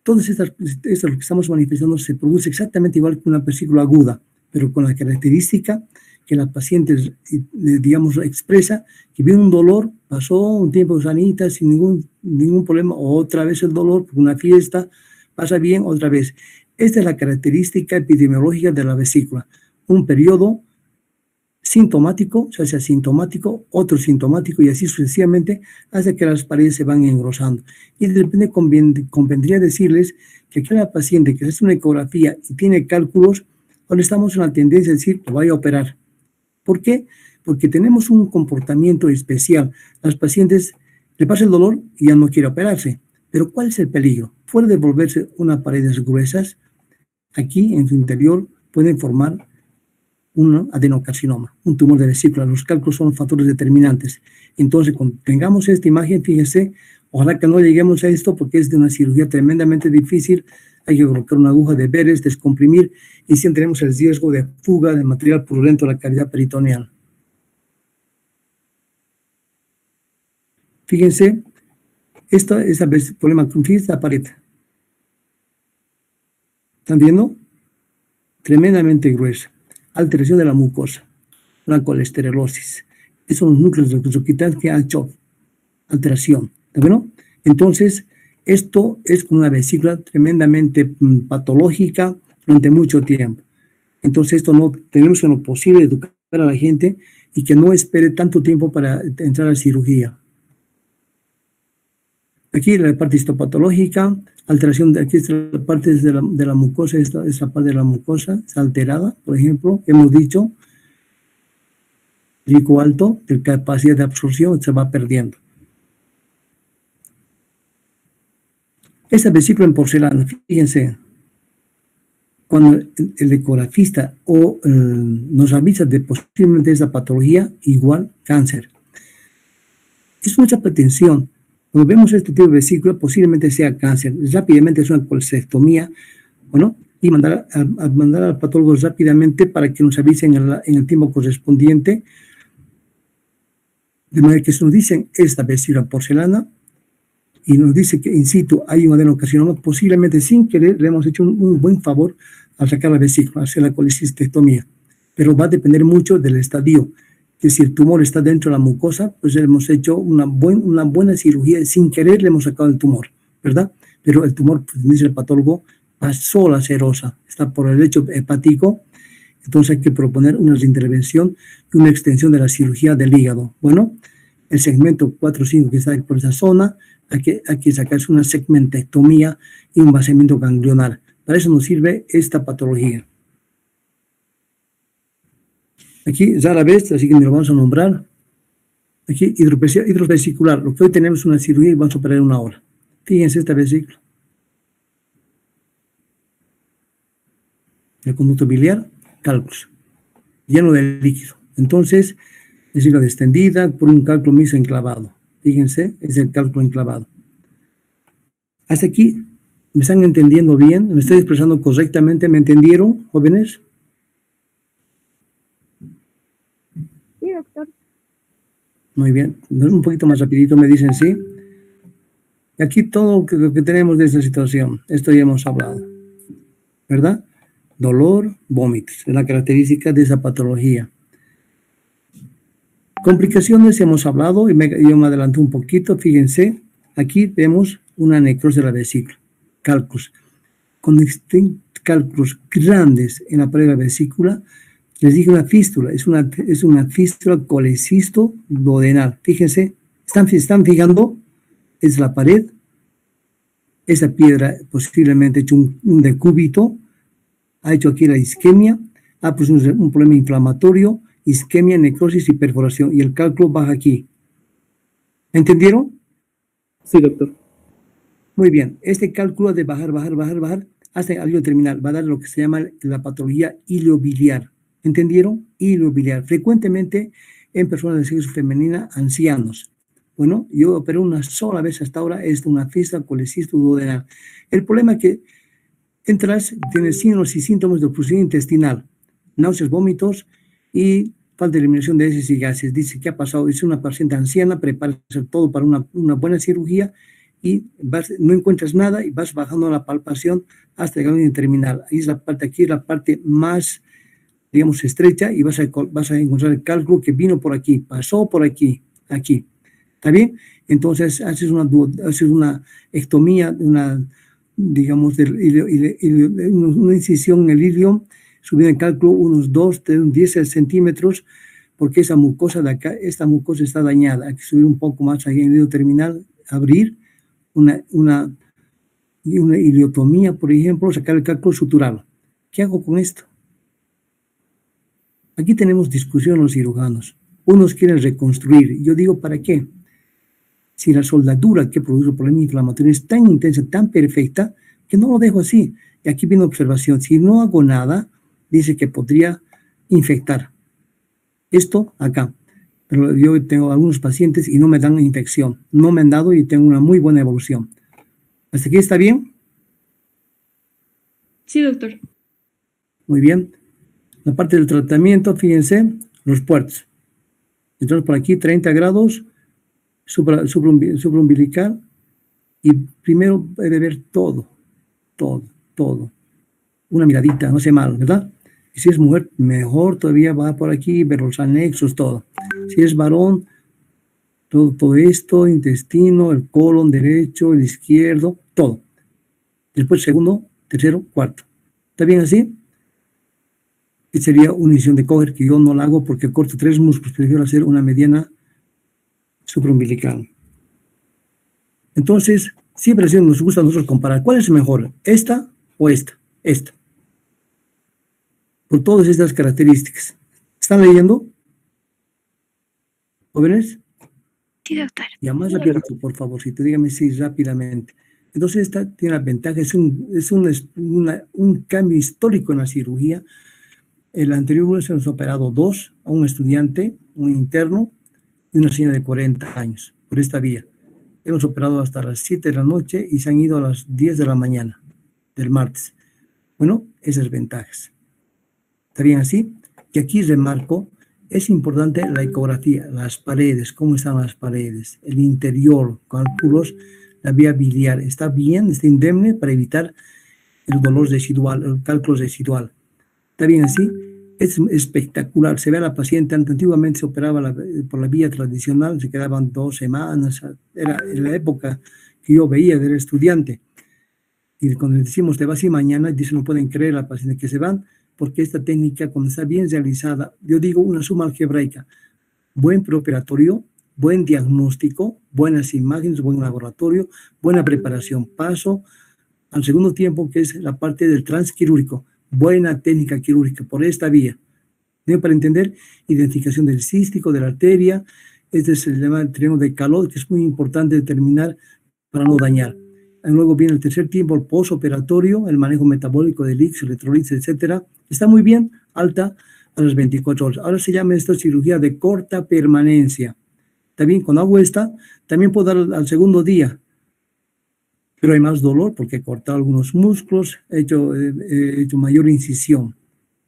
todas estas lo que estamos manifestando se produce exactamente igual que una vesícula aguda, pero con la característica que la paciente, digamos, expresa que viene un dolor, pasó un tiempo sanita sin ningún problema, otra vez el dolor, una fiesta, pasa bien otra vez. Esta es la característica epidemiológica de la vesícula. Un periodo sintomático, se hace asintomático, otro sintomático y así sucesivamente hasta que las paredes se van engrosando. Y de repente convendría decirles que aquella paciente que hace una ecografía y tiene cálculos, ahora estamos en la tendencia de decir que vaya a operar. ¿Por qué? Porque tenemos un comportamiento especial. Las pacientes le pasa el dolor y ya no quiere operarse. Pero ¿cuál es el peligro? Puede volverse unas paredes gruesas. Aquí en su interior pueden formar un adenocarcinoma, un tumor de vesícula. Los cálculos son factores determinantes. Entonces, cuando tengamos esta imagen, fíjese, ojalá que no lleguemos a esto porque es de una cirugía tremendamente difícil. Hay que colocar una aguja de Beres, descomprimir y siempre tenemos el riesgo de fuga de material purulento a la cavidad peritoneal. Fíjense, esta es el problema con esta pared. ¿Están viendo? Tremendamente gruesa. Alteración de la mucosa, una colesterosis. Esos son los núcleos de que han hecho alteración. ¿Está bueno? Entonces, esto es una vesícula tremendamente patológica durante mucho tiempo. Entonces, esto no tenemos en lo posible educar a la gente y que no espere tanto tiempo para entrar a la cirugía. Aquí la parte histopatológica, alteración de aquí está la parte de la mucosa, esta parte de la mucosa está alterada, por ejemplo, hemos dicho, pico alto, la capacidad de absorción se va perdiendo. Esta vesícula en porcelana, fíjense, cuando el ecografista nos avisa de posiblemente esta patología, igual cáncer. Es mucha pretensión. Cuando vemos este tipo de vesícula, posiblemente sea cáncer. Rápidamente es una colestectomía, bueno, y mandar al patólogo rápidamente para que nos avisen en el tiempo correspondiente. De manera que si nos dicen esta vesícula porcelana y nos dice que in situ hay un adenocarcinoma, posiblemente sin querer le hemos hecho un buen favor al sacar la vesícula, hacer la colecistectomía. Pero va a depender mucho del estadio. Que si el tumor está dentro de la mucosa, pues hemos hecho una buena cirugía, sin querer le hemos sacado el tumor, ¿verdad? Pero el tumor, pues, dice el patólogo, pasó la serosa, está por el lecho hepático, entonces hay que proponer una intervención y una extensión de la cirugía del hígado. Bueno, el segmento 4-5 que está por esa zona, hay que sacarse una segmentectomía y un vaciamiento ganglionar. Para eso nos sirve esta patología. Aquí, rara vez, así que me lo vamos a nombrar. Aquí, hidrovesicular. Lo que hoy tenemos es una cirugía y vamos a operar en 1 hora. Fíjense esta vesícula. El conducto biliar, cálculos, lleno de líquido. Entonces, vesícula distendida por un cálculo mesoenclavado. Fíjense, es el cálculo enclavado. Hasta aquí, ¿me están entendiendo bien? ¿Me estoy expresando correctamente? ¿Me entendieron, jóvenes? Sí, doctor. Muy bien. Un poquito más rapidito me dicen sí. Y aquí todo lo que tenemos de esta situación, esto ya hemos hablado, ¿verdad? Dolor, vómitos, es la característica de esa patología. Complicaciones hemos hablado y yo me adelanté un poquito, fíjense, aquí vemos una necrosis de la vesícula, cálculos. Cuando existen cálculos grandes en la pared de la vesícula, les dije una fístula, es una fístula colecisto-duodenal. Fíjense, ¿están fijando? Es la pared, esa piedra posiblemente hecho un decúbito, ha hecho aquí la isquemia, pues un problema inflamatorio, isquemia, necrosis y perforación, y el cálculo baja aquí. ¿Entendieron? Sí, doctor. Muy bien, este cálculo de bajar, hasta el algo terminal, va a dar lo que se llama la patología iliobiliar. ¿Entendieron? Iliobiliar. Frecuentemente en personas de sexo femenina, ancianos. Bueno, yo operé una sola vez hasta ahora, es una fístula colecisto-duodenal. El problema es que entras, tienes signos y síntomas de obstrucción intestinal, náuseas, vómitos y falta de eliminación de heces y gases. Dice, ¿qué ha pasado? Es una paciente anciana, prepárese todo para una buena cirugía y no encuentras nada y vas bajando la palpación hasta llegar a un terminal. Ahí es la parte, aquí es la parte más, digamos, estrecha y vas a encontrar el cálculo que vino por aquí, pasó por aquí, aquí. ¿Está bien? Entonces haces una ectomía, digamos, una incisión en el ilion, subiendo el cálculo unos 10 centímetros, porque esa mucosa de acá, esta mucosa está dañada. Hay que subir un poco más ahí en el ilion terminal, abrir una iliotomía, por ejemplo, sacar el cálculo sutural. ¿Qué hago con esto? Aquí tenemos discusión los cirujanos. Unos quieren reconstruir. Yo digo, ¿para qué? Si la soldadura que produce el problema inflamatorio es tan intensa, tan perfecta, que no lo dejo así. Y aquí viene observación. Si no hago nada, dice que podría infectar. Esto acá. Pero yo tengo algunos pacientes y no me dan infección. No me han dado y tengo una muy buena evolución. ¿Hasta aquí está bien? Sí, doctor. Muy bien. La parte del tratamiento, fíjense, los puertos. Entonces, por aquí 30 grados, supraumbilical, y primero debe ver todo. Una miradita, no hace mal, ¿verdad? Y si es mujer, mejor todavía va por aquí, ver los anexos, todo. Si es varón, todo esto, intestino, el colon derecho, el izquierdo, todo. Después segundo, tercero, cuarto. ¿Está bien así? Y sería una incisión de Kocher, que yo no la hago porque corto 3 músculos, prefiero hacer una mediana supraumbilical. Entonces, siempre nos gusta a nosotros comparar. ¿Cuál es mejor? ¿Esta o esta? Esta. Por todas estas características. ¿Están leyendo? ¿Jóvenes? Sí, doctor. Ya más rápido, por favor, si te dígame sí rápidamente. Entonces, esta tiene la ventaja, es un cambio histórico en la cirugía. El anterior se nos ha operado 2, a un estudiante, un interno y una señora de 40 años, por esta vía. Hemos operado hasta las 7 de la noche y se han ido a las 10 de la mañana del martes. Bueno, esas ventajas. ¿Está bien así? Y aquí remarco, es importante la ecografía, las paredes, cómo están las paredes, el interior, cálculos, la vía biliar. ¿Está bien? ¿Está indemne para evitar el dolor residual, el cálculo residual? ¿Está bien así? Es espectacular. Se ve a la paciente, antiguamente se operaba por la vía tradicional, se quedaban 2 semanas. Era en la época que yo veía del estudiante. Y cuando le decimos, te vas y mañana, dice, no pueden creer a la paciente que se van, porque esta técnica, cuando está bien realizada, yo digo una suma algebraica, buen preoperatorio, buen diagnóstico, buenas imágenes, buen laboratorio, buena preparación. Paso al segundo tiempo, que es la parte del transquirúrgico. Buena técnica quirúrgica por esta vía. Para entender, identificación del cístico, de la arteria. Este es el triángulo de Calot, que es muy importante determinar para no dañar. Y luego viene el tercer tiempo, el postoperatorio, el manejo metabólico del Ix, electrolitos, etcétera. Está muy bien, alta a las 24 horas. Ahora se llama esta cirugía de corta permanencia. También cuando hago esta, también puedo dar al segundo día. Pero hay más dolor porque he cortado algunos músculos, he hecho mayor incisión.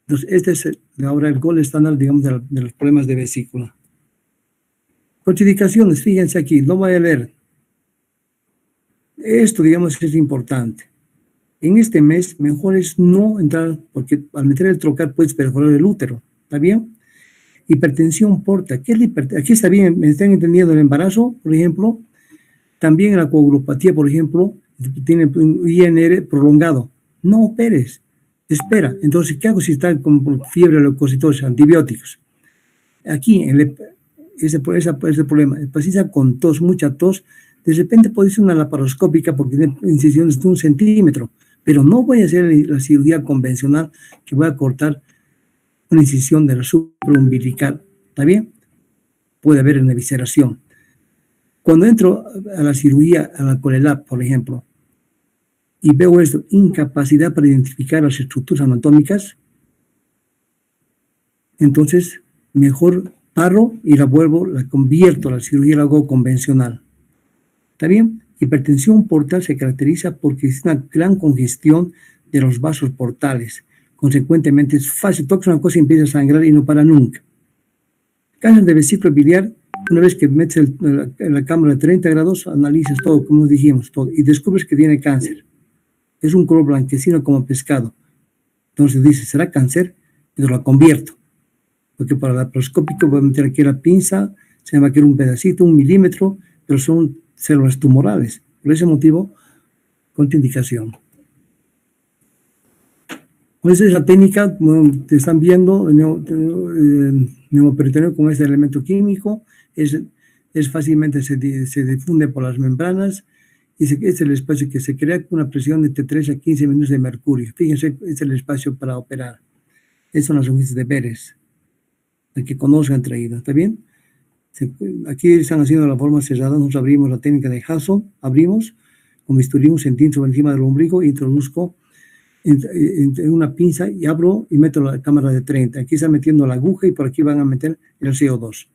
Entonces, este es ahora el gol estándar, digamos, de los problemas de vesícula. Contraindicaciones, fíjense aquí, no voy a leer. Esto, digamos, es importante. En este mes, mejor es no entrar, porque al meter el trocar puedes perforar el útero, ¿está bien? Hipertensión porta. ¿Qué es la hipertensión? Aquí está bien, me están entendiendo el embarazo, por ejemplo. También la coagulopatía, por ejemplo, tiene un INR prolongado. No operes, espera. Entonces, ¿qué hago si está con fiebre, leucocitosis, antibióticos? Aquí, ese problema. El paciente con tos, mucha tos, de repente puede ser una laparoscópica porque tiene incisiones de 1 centímetro, pero no voy a hacer la cirugía convencional que voy a cortar una incisión de la supraumbilical. ¿Está bien? Puede haber una evisceración. Cuando entro a la cirugía, a la Colelab, por ejemplo, y veo esto, incapacidad para identificar las estructuras anatómicas, entonces mejor paro y la convierto a la cirugía, la hago convencional. ¿Está bien? Hipertensión portal se caracteriza porque es una gran congestión de los vasos portales. Consecuentemente es fácil, toca una cosa y empieza a sangrar y no para nunca. Cáncer de vesícula biliar, una vez que metes en la cámara de 30 grados, analizas todo, como dijimos, todo, y descubres que tiene cáncer. Es un color blanquecino como pescado. Entonces dices, ¿será cáncer? Pero lo convierto. Porque para el laparoscópico voy a meter aquí la pinza, se me va a quedar un pedacito, 1 milímetro, pero son células tumorales. Por ese motivo, contraindicación. Pues esa es la técnica, bueno, te están viendo, neumoperitoneo con este elemento químico, es fácilmente se difunde por las membranas, y este es el espacio que se crea con una presión de 3 a 15 minutos de mercurio. Fíjense, este es el espacio para operar. Estas son las hojitas de Beres, para que conozcan traído, ¿está bien? Aquí están haciendo la forma cerrada, nosotros abrimos la técnica de Hasson, abrimos, con bisturí un centímetro encima del ombligo, introduzco en una pinza y abro y meto la cámara de 30. Aquí están metiendo la aguja y por aquí van a meter el CO2.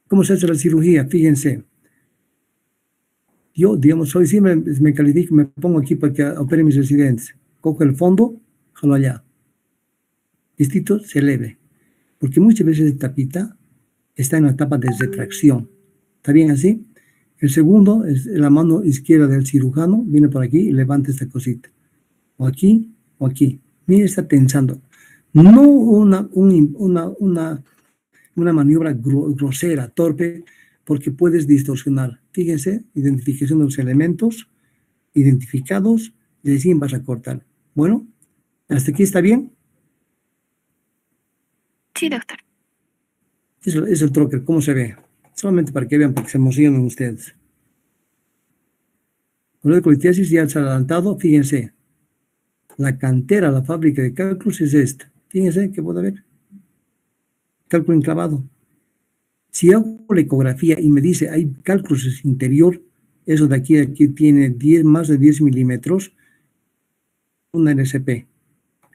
¿Cómo se hace la cirugía? Fíjense. Yo, digamos, soy siempre me califico, me pongo aquí para que opere mis residentes. Cojo el fondo, jalo allá. Listito, se eleve. Porque muchas veces el tapita está en la etapa de retracción. ¿Está bien así? El segundo es la mano izquierda del cirujano, viene por aquí y levanta esta cosita. O aquí, o aquí. Mire, está tensando. No una maniobra grosera, torpe, porque puedes distorsionar. Fíjense, identificación de los elementos identificados, y recién vas a cortar. Bueno, ¿hasta aquí está bien? Sí, doctor. Es el trocker, ¿cómo se ve? Solamente para que vean, para que se emocionen ustedes. Con la colitiasis ya se ha adelantado, fíjense. La cantera, la fábrica de cálculos es esta. Fíjense que puede haber. Cálculo enclavado. Si hago la ecografía y me dice hay cálculos interior, eso de aquí tiene más de 10 milímetros, una NSP.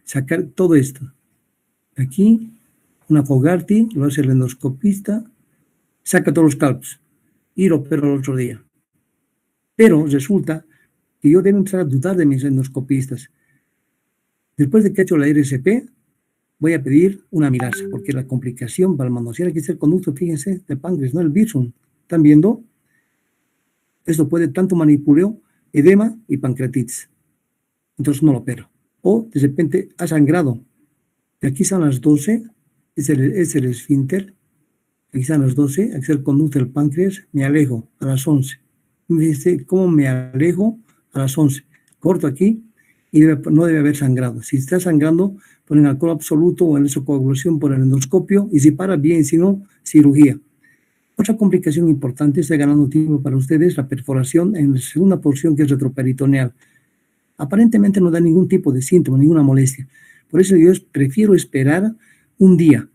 Sacar todo esto. Aquí, una Fogarty, lo hace el endoscopista, saca todos los cálculos y lo opero el otro día. Pero resulta que yo debo empezar a dudar de mis endoscopistas. Después de que he hecho la RCP, voy a pedir una mirasa, porque la complicación para manosear aquí es el conducto, fíjense, de páncreas, no el visum. ¿Están viendo? Esto puede tanto manipuleo, edema y pancreatitis. Entonces no lo opero. O de repente ha sangrado. De aquí son las 12, es el esfínter. Aquí están las 12, aquí está el conducto del páncreas, me alejo a las 11. Me dice, ¿cómo me alejo a las 11? Corto aquí y no debe haber sangrado. Si está sangrando, ponen alcohol absoluto o en esa coagulación por el endoscopio y si para bien, si no, cirugía. Otra complicación importante, está ganando tiempo para ustedes, la perforación en la segunda porción que es retroperitoneal. Aparentemente no da ningún tipo de síntoma, ninguna molestia. Por eso yo prefiero esperar un día.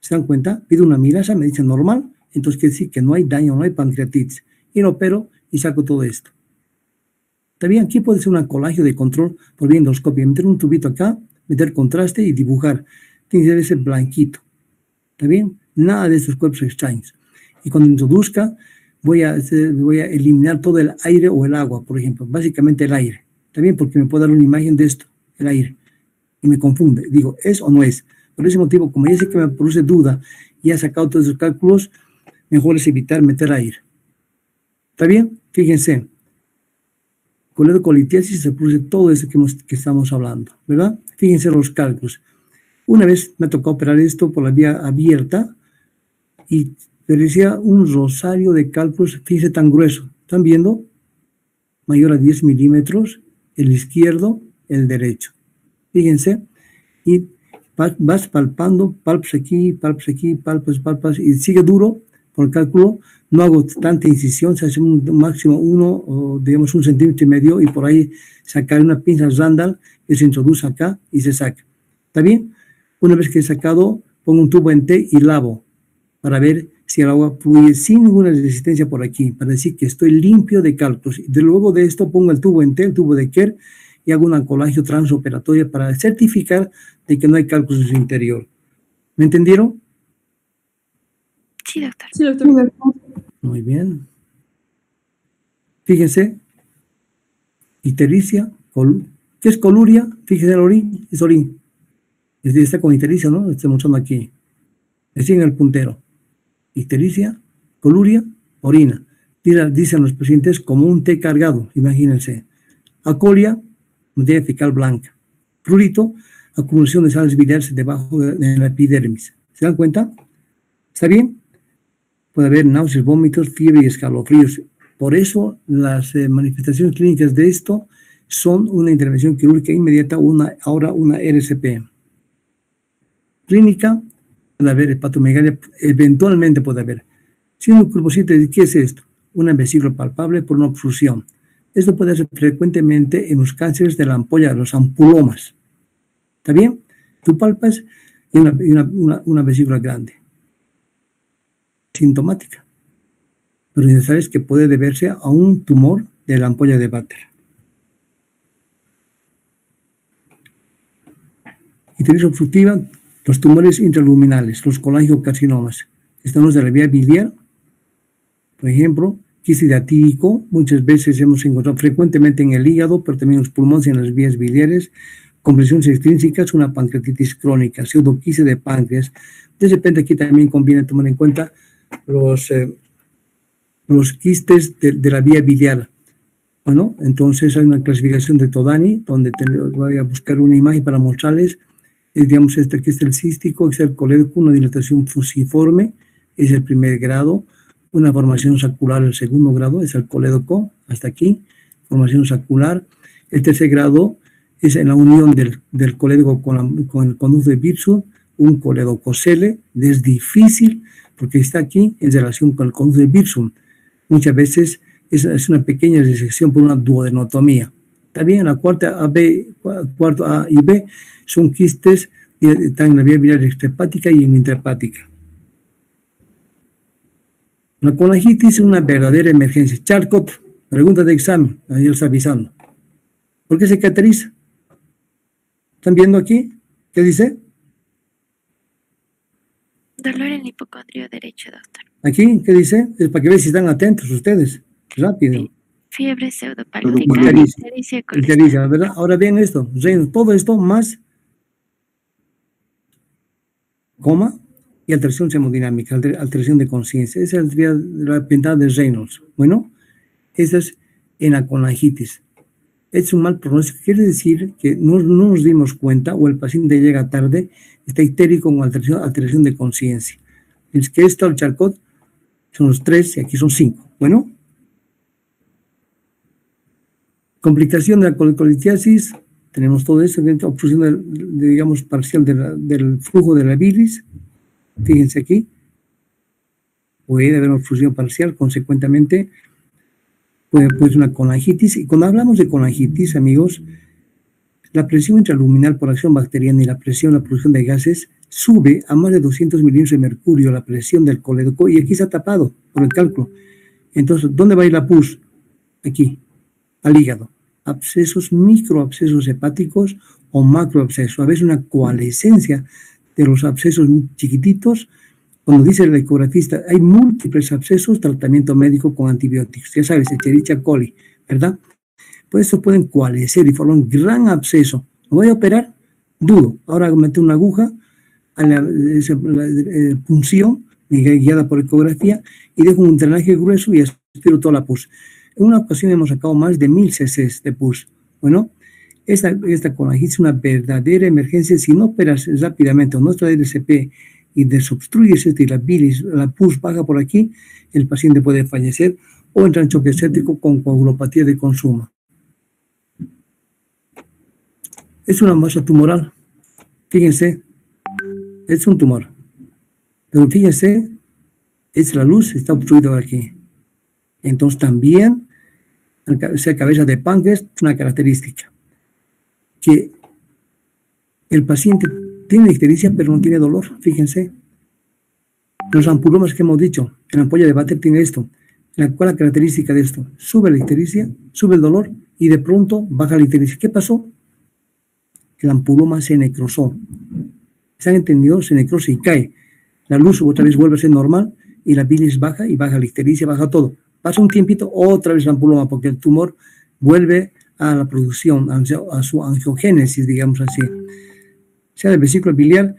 ¿Se dan cuenta? Pido una mirasa, me dicen normal, entonces quiere decir que no hay daño, no hay pancreatitis. Y lo opero y saco todo esto. También aquí puede ser un colagio de control por vía endoscopia. Meter un tubito acá, meter contraste y dibujar. Tiene que ser blanquito. ¿Está bien? Nada de estos cuerpos extraños. Y cuando introduzca, voy a eliminar todo el aire o el agua, por ejemplo. Básicamente el aire. ¿Está bien? Porque me puede dar una imagen de esto, el aire. Y me confunde. Digo, ¿es o no es? Por ese motivo, como ya sé que me produce duda y ha sacado todos esos cálculos, mejor es evitar meter aire. ¿Está bien? Fíjense. Con la colitiasis se produce todo eso que estamos hablando, ¿verdad? Fíjense los cálculos. Una vez me tocó operar esto por la vía abierta y me decía un rosario de cálculos, fíjense tan grueso. ¿Están viendo? Mayor a 10 milímetros, el izquierdo, el derecho. Fíjense. Y vas palpando, palpas aquí, palpas, y sigue duro por el cálculo. No hago tanta incisión, se hace un máximo 1 o digamos 1,5 centímetros y por ahí sacar una pinza Randall que se introduce acá y se saca. ¿Está bien? Una vez que he sacado, pongo un tubo en T y lavo para ver si el agua fluye sin ninguna resistencia por aquí, para decir que estoy limpio de cálculos. Y luego de esto pongo el tubo en T, el tubo de Kerr, y hago una colagio transoperatoria para certificar de que no hay cálculos en su interior. ¿Me entendieron? Sí, doctor. Sí, doctor. Muy bien. Fíjense. Ictericia. ¿Qué es coluria? Fíjense el orín. Es orín. Está con ictericia, ¿no? Estoy mostrando aquí. Recién el puntero. Ictericia, coluria, orina. Dicen los pacientes como un té cargado, imagínense. Acolia, materia fecal blanca. Prurito, acumulación de sales biliares debajo de la epidermis. ¿Se dan cuenta? ¿Está bien? Puede haber náuseas, vómitos, fiebre y escalofríos. Por eso las manifestaciones clínicas de esto son una intervención quirúrgica inmediata, ahora una RCP. Clínica, puede haber hepatomegalia, eventualmente puede haber. Signo culposito, ¿qué es esto? Una vesícula palpable por una obstrucción. Esto puede ser frecuentemente en los cánceres de la ampolla, los ampulomas. ¿Está bien? Tú palpas y una vesícula grande. Sintomática. Pero ya sabes que puede deberse a un tumor de la ampolla de Vater. Ictericia obstructiva, los tumores intraluminales, los colangiocarcinomas. Estamos de la vía biliar, por ejemplo, quiste de atípico, muchas veces hemos encontrado frecuentemente en el hígado, pero también en los pulmones y en las vías biliares, compresiones extrínsecas, una pancreatitis crónica, pseudoquiste de páncreas. De repente aquí también conviene tomar en cuenta los quistes de la vía biliar. Bueno, entonces hay una clasificación de Todani, donde voy a buscar una imagen para mostrarles. Digamos, este aquí es el cístico, es el colédoco, una dilatación fusiforme, es el primer grado, una formación sacular el segundo grado, es el colédoco, hasta aquí, formación sacular. El tercer grado es en la unión del colédoco con el conducto de Birzur, un coledococele, es difícil porque está aquí en relación con el conducto de Birzur. Muchas veces es una pequeña disección por una duodenotomía. También la cuarto A y B son quistes que están en la vía biliar extrahepática y en intrahepática. La colangitis es una verdadera emergencia. Charcot, pregunta de examen, ahí está avisando. ¿Por qué se caracteriza? ¿Están viendo aquí? ¿Qué dice? Dolor en el hipocondrio derecho, doctor. ¿Aquí? ¿Qué dice? Es para que vean si están atentos ustedes. Rápido. Fiebre pseudopalpitaria, ictericia, ¿verdad? Ahora bien esto, todo esto más coma y alteración hemodinámica, alteración de conciencia. Esa es la pintada de Reynolds. Bueno, esa es en la colangitis. Es un mal pronóstico, quiere decir que no nos dimos cuenta o el paciente llega tarde, está ictérico con alteración de conciencia. Es que esto, el Charcot, son los 3 y aquí son 5. Bueno, complicación de la colitiasis, tenemos todo esto, obstrucción digamos, parcial del flujo de la bilis. Fíjense aquí, puede haber una obstrucción parcial, consecuentemente puede ser una colangitis. Y cuando hablamos de colangitis, amigos, la presión intraluminal por acción bacteriana y la producción de gases sube a más de 200 milímetros de mercurio la presión del colédoco y aquí está tapado por el cálculo. Entonces, ¿dónde va a ir la pus? Aquí, al hígado. Abscesos, microabscesos hepáticos o macroabscesos. A veces una coalescencia de los abscesos chiquititos. Cuando dice el ecografista, hay múltiples abscesos, tratamiento médico con antibióticos. Ya sabes, Escherichia coli, ¿verdad? Pues eso pueden coalescer y formar un gran absceso. ¿Lo voy a operar? Dudo. Ahora meto una aguja a la punción guiada por ecografía y dejo un drenaje grueso y aspiro toda la pus. En una ocasión hemos sacado más de 1000 cc de pus. Bueno, esta colangitis es una verdadera emergencia. Si no operas rápidamente o no traes RCP y desobstruyes y la bilis, la pus baja por aquí, el paciente puede fallecer o entrar en choque séptico con coagulopatía de consumo. Es una masa tumoral. Fíjense, es un tumor. Pero fíjense, es la luz, está obstruida aquí. Entonces también, esa cabeza de páncreas es una característica. Que el paciente tiene ictericia, pero no tiene dolor. Fíjense. Los ampulomas que hemos dicho, en la ampolla de Vater tiene esto. ¿Cuál es la característica de esto? Sube la ictericia, sube el dolor y de pronto baja la ictericia. ¿Qué pasó? El ampuloma se necrosó. ¿Se han entendido? Se necrosa y cae. La luz otra vez vuelve a ser normal y la bilis baja y baja la ictericia, baja todo. Pasa un tiempito, otra vez el ampuloma, porque el tumor vuelve a la producción, a su angiogénesis, digamos así. sea de vesícula biliar.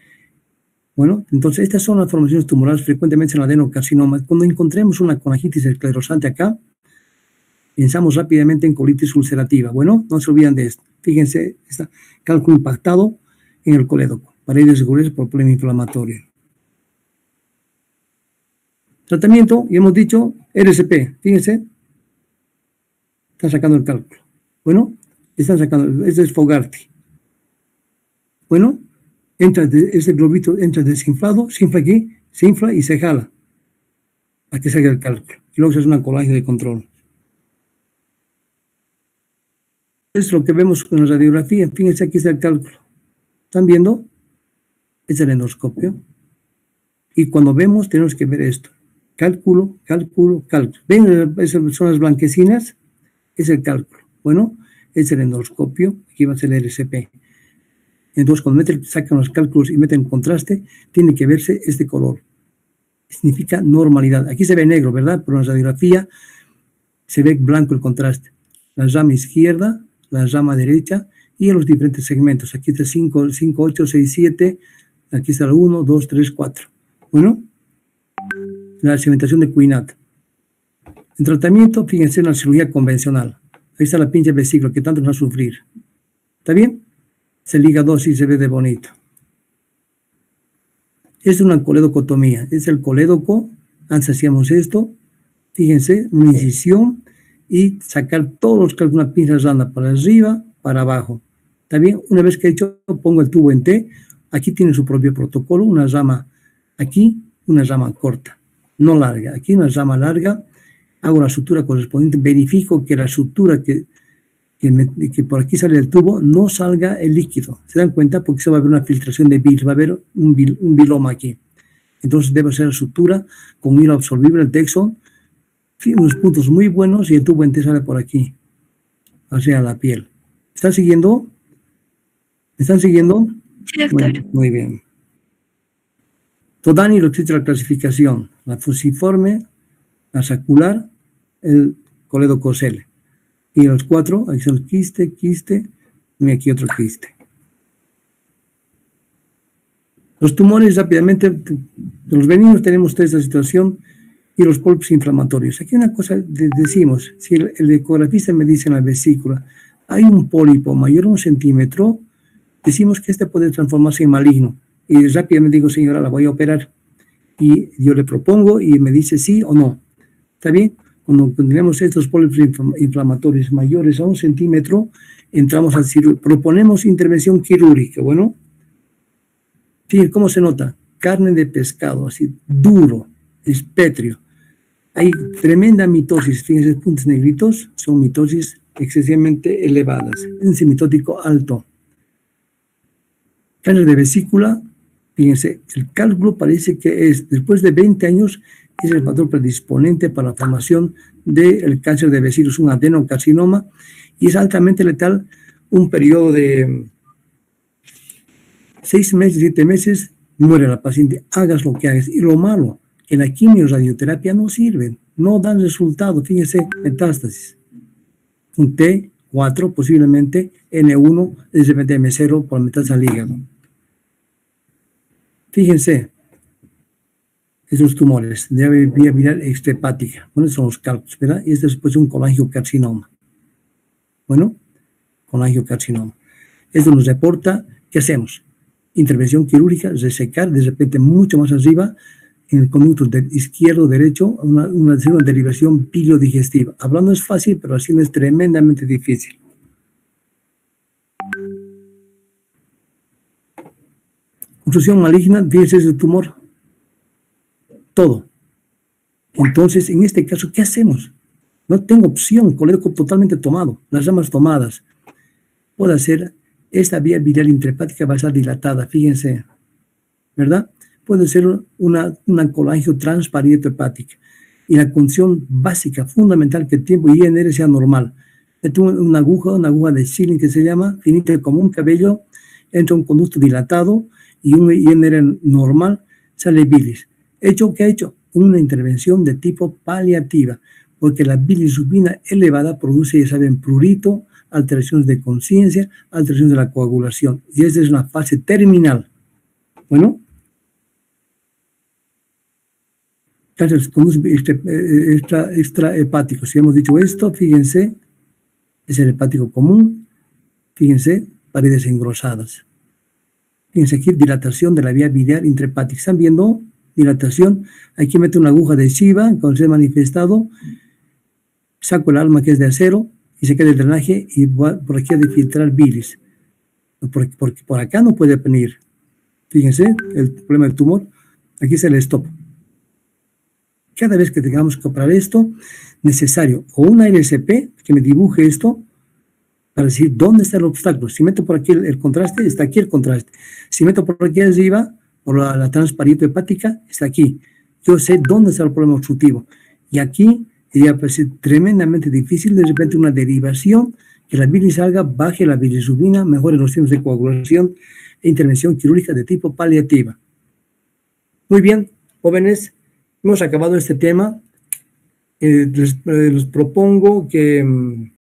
Bueno, entonces estas son las formaciones tumorales frecuentemente en el adenocarcinoma. Cuando encontremos una colangitis esclerosante acá, pensamos rápidamente en colitis ulcerativa. Bueno, no se olviden de esto. Fíjense, está cálculo impactado en el colédoco, paredes gruesas por problema inflamatorio. Tratamiento, y hemos dicho RCP, fíjense, están sacando el cálculo. Bueno, están sacando, este es Fogarty. Bueno, entra ese globito, entra desinflado, se infla aquí, se infla y se jala para que salga el cálculo. Y luego se hace una colágeno de control. Es lo que vemos con la radiografía. Fíjense, aquí está el cálculo. ¿Están viendo? Es el endoscopio. Y cuando vemos, tenemos que ver esto. Cálculo, cálculo, cálculo. ¿Ven? Esas son las blanquecinas. Es el cálculo. Bueno, es el endoscopio. Aquí va a ser el RCP. Entonces, cuando sacan los cálculos y meten contraste, tiene que verse este color. Significa normalidad. Aquí se ve negro, ¿verdad? Pero en la radiografía se ve blanco el contraste. La rama izquierda, la rama derecha y en los diferentes segmentos. Aquí está 5, 8, 6, 7. Aquí está el 1, 2, 3, 4. Bueno, la segmentación de Cuinat. En tratamiento, fíjense en la cirugía convencional. Ahí está la pinche vesícula que tanto nos va a sufrir. ¿Está bien? Se liga 2 y se ve de bonito. Es una coledocotomía. Es el colédoco. Antes hacíamos esto. Fíjense, una incisión y sacar todos los cálculos, una pinza randa para arriba, para abajo. ¿Está bien? Una vez que he hecho, pongo el tubo en T. Aquí tiene su propio protocolo. Una rama aquí, una rama corta, no larga. Aquí una rama larga. Hago la sutura correspondiente. Verifico que la sutura que por aquí sale el tubo, no salga el líquido. ¿Se dan cuenta? Porque se va a ver una filtración de bilis, va a haber un biloma aquí. Entonces debe ser la sutura con hilo absorbible, el Texon, unos puntos muy buenos y el tubo entero sale por aquí, hacia la piel. ¿Están siguiendo? ¿Están siguiendo? Sí, doctor. Bueno, muy bien. Todani lo existe la clasificación, la fusiforme, la sacular, el coledococele. Y los 4, aquí son quiste, y aquí otro quiste. Los tumores rápidamente, los benignos tenemos toda esta situación y los pólipos inflamatorios. Aquí una cosa decimos, si el ecografista me dice en la vesícula, hay un pólipo mayor a 1 centímetro, decimos que este puede transformarse en maligno. Y rápidamente digo, señora, la voy a operar. Y yo le propongo y me dice sí o no. ¿Está bien? Cuando tenemos estos pólipos inflamatorios mayores a 1 centímetro, entramos al cirugía, proponemos intervención quirúrgica. Bueno, fíjense cómo se nota, carne de pescado, así duro, es pétreo. Hay tremenda mitosis, fíjense, puntos negritos, son mitosis excesivamente elevadas, índice mitótico alto. Cáncer de vesícula, fíjense, el cálculo parece que es, después de 20 años, es el factor predisponente para la formación del cáncer de vesícula, es un adenocarcinoma y es altamente letal. Un periodo de 6 meses, 7 meses, muere la paciente, hagas lo que hagas. Y lo malo, que la quimio y radioterapia no sirven, no dan resultado. Fíjense, metástasis. Un T4, posiblemente N1, SPTM0 por metástasis al hígado. Fíjense, esos tumores de vía viral extrahepática. Bueno, son los cálculos, ¿verdad? Y este es después un colangiocarcinoma. Bueno, colangiocarcinoma. Esto nos reporta, ¿qué hacemos? Intervención quirúrgica, resecar, de repente mucho más arriba, en el conducto izquierdo, derecho, una derivación biliodigestiva. Hablando es fácil, pero haciendo es tremendamente difícil. Obstrucción maligna, fíjense ese tumor. Todo. Entonces, en este caso, ¿qué hacemos? No tengo opción, colédoco totalmente tomado, las ramas tomadas. Puedo hacer, esta vía viral intrahepática va a estar dilatada, fíjense, ¿verdad? Puede ser una colangio transparieto hepática. Y la condición básica, fundamental, que el tiempo INR sea normal. Meto una aguja de Schilling que se llama, finita como un cabello, entra un conducto dilatado y un INR normal, sale bilis. ¿Qué ha hecho? Una intervención de tipo paliativa, porque la bilirrubina elevada produce, ya saben, prurito, alteraciones de conciencia, alteraciones de la coagulación. Y esta es una fase terminal. Bueno, entonces, conductos extrahepáticos. Si hemos dicho esto, fíjense, es el hepático común. Fíjense, paredes engrosadas. Fíjense aquí, dilatación de la vía biliar intrahepática. ¿Están viendo? Dilatación. Aquí meto una aguja adhesiva, cuando se ha manifestado, saco el alma que es de acero y se queda el drenaje y por aquí ha de filtrar bilis. Porque por acá no puede venir. Fíjense, el problema del tumor. Aquí es el stop. Cada vez que tengamos que operar esto, necesario o una LSP que me dibuje esto para decir dónde está el obstáculo. Si meto por aquí el contraste, está aquí el contraste. Si meto por aquí arriba, por la transparente hepática, está aquí. Yo sé dónde está el problema obstructivo. Y aquí iría a parecer tremendamente difícil de repente una derivación, que la bilis salga, baje la bilirrubina, mejore los tiempos de coagulación e intervención quirúrgica de tipo paliativa. Muy bien, jóvenes, hemos acabado este tema. Les propongo que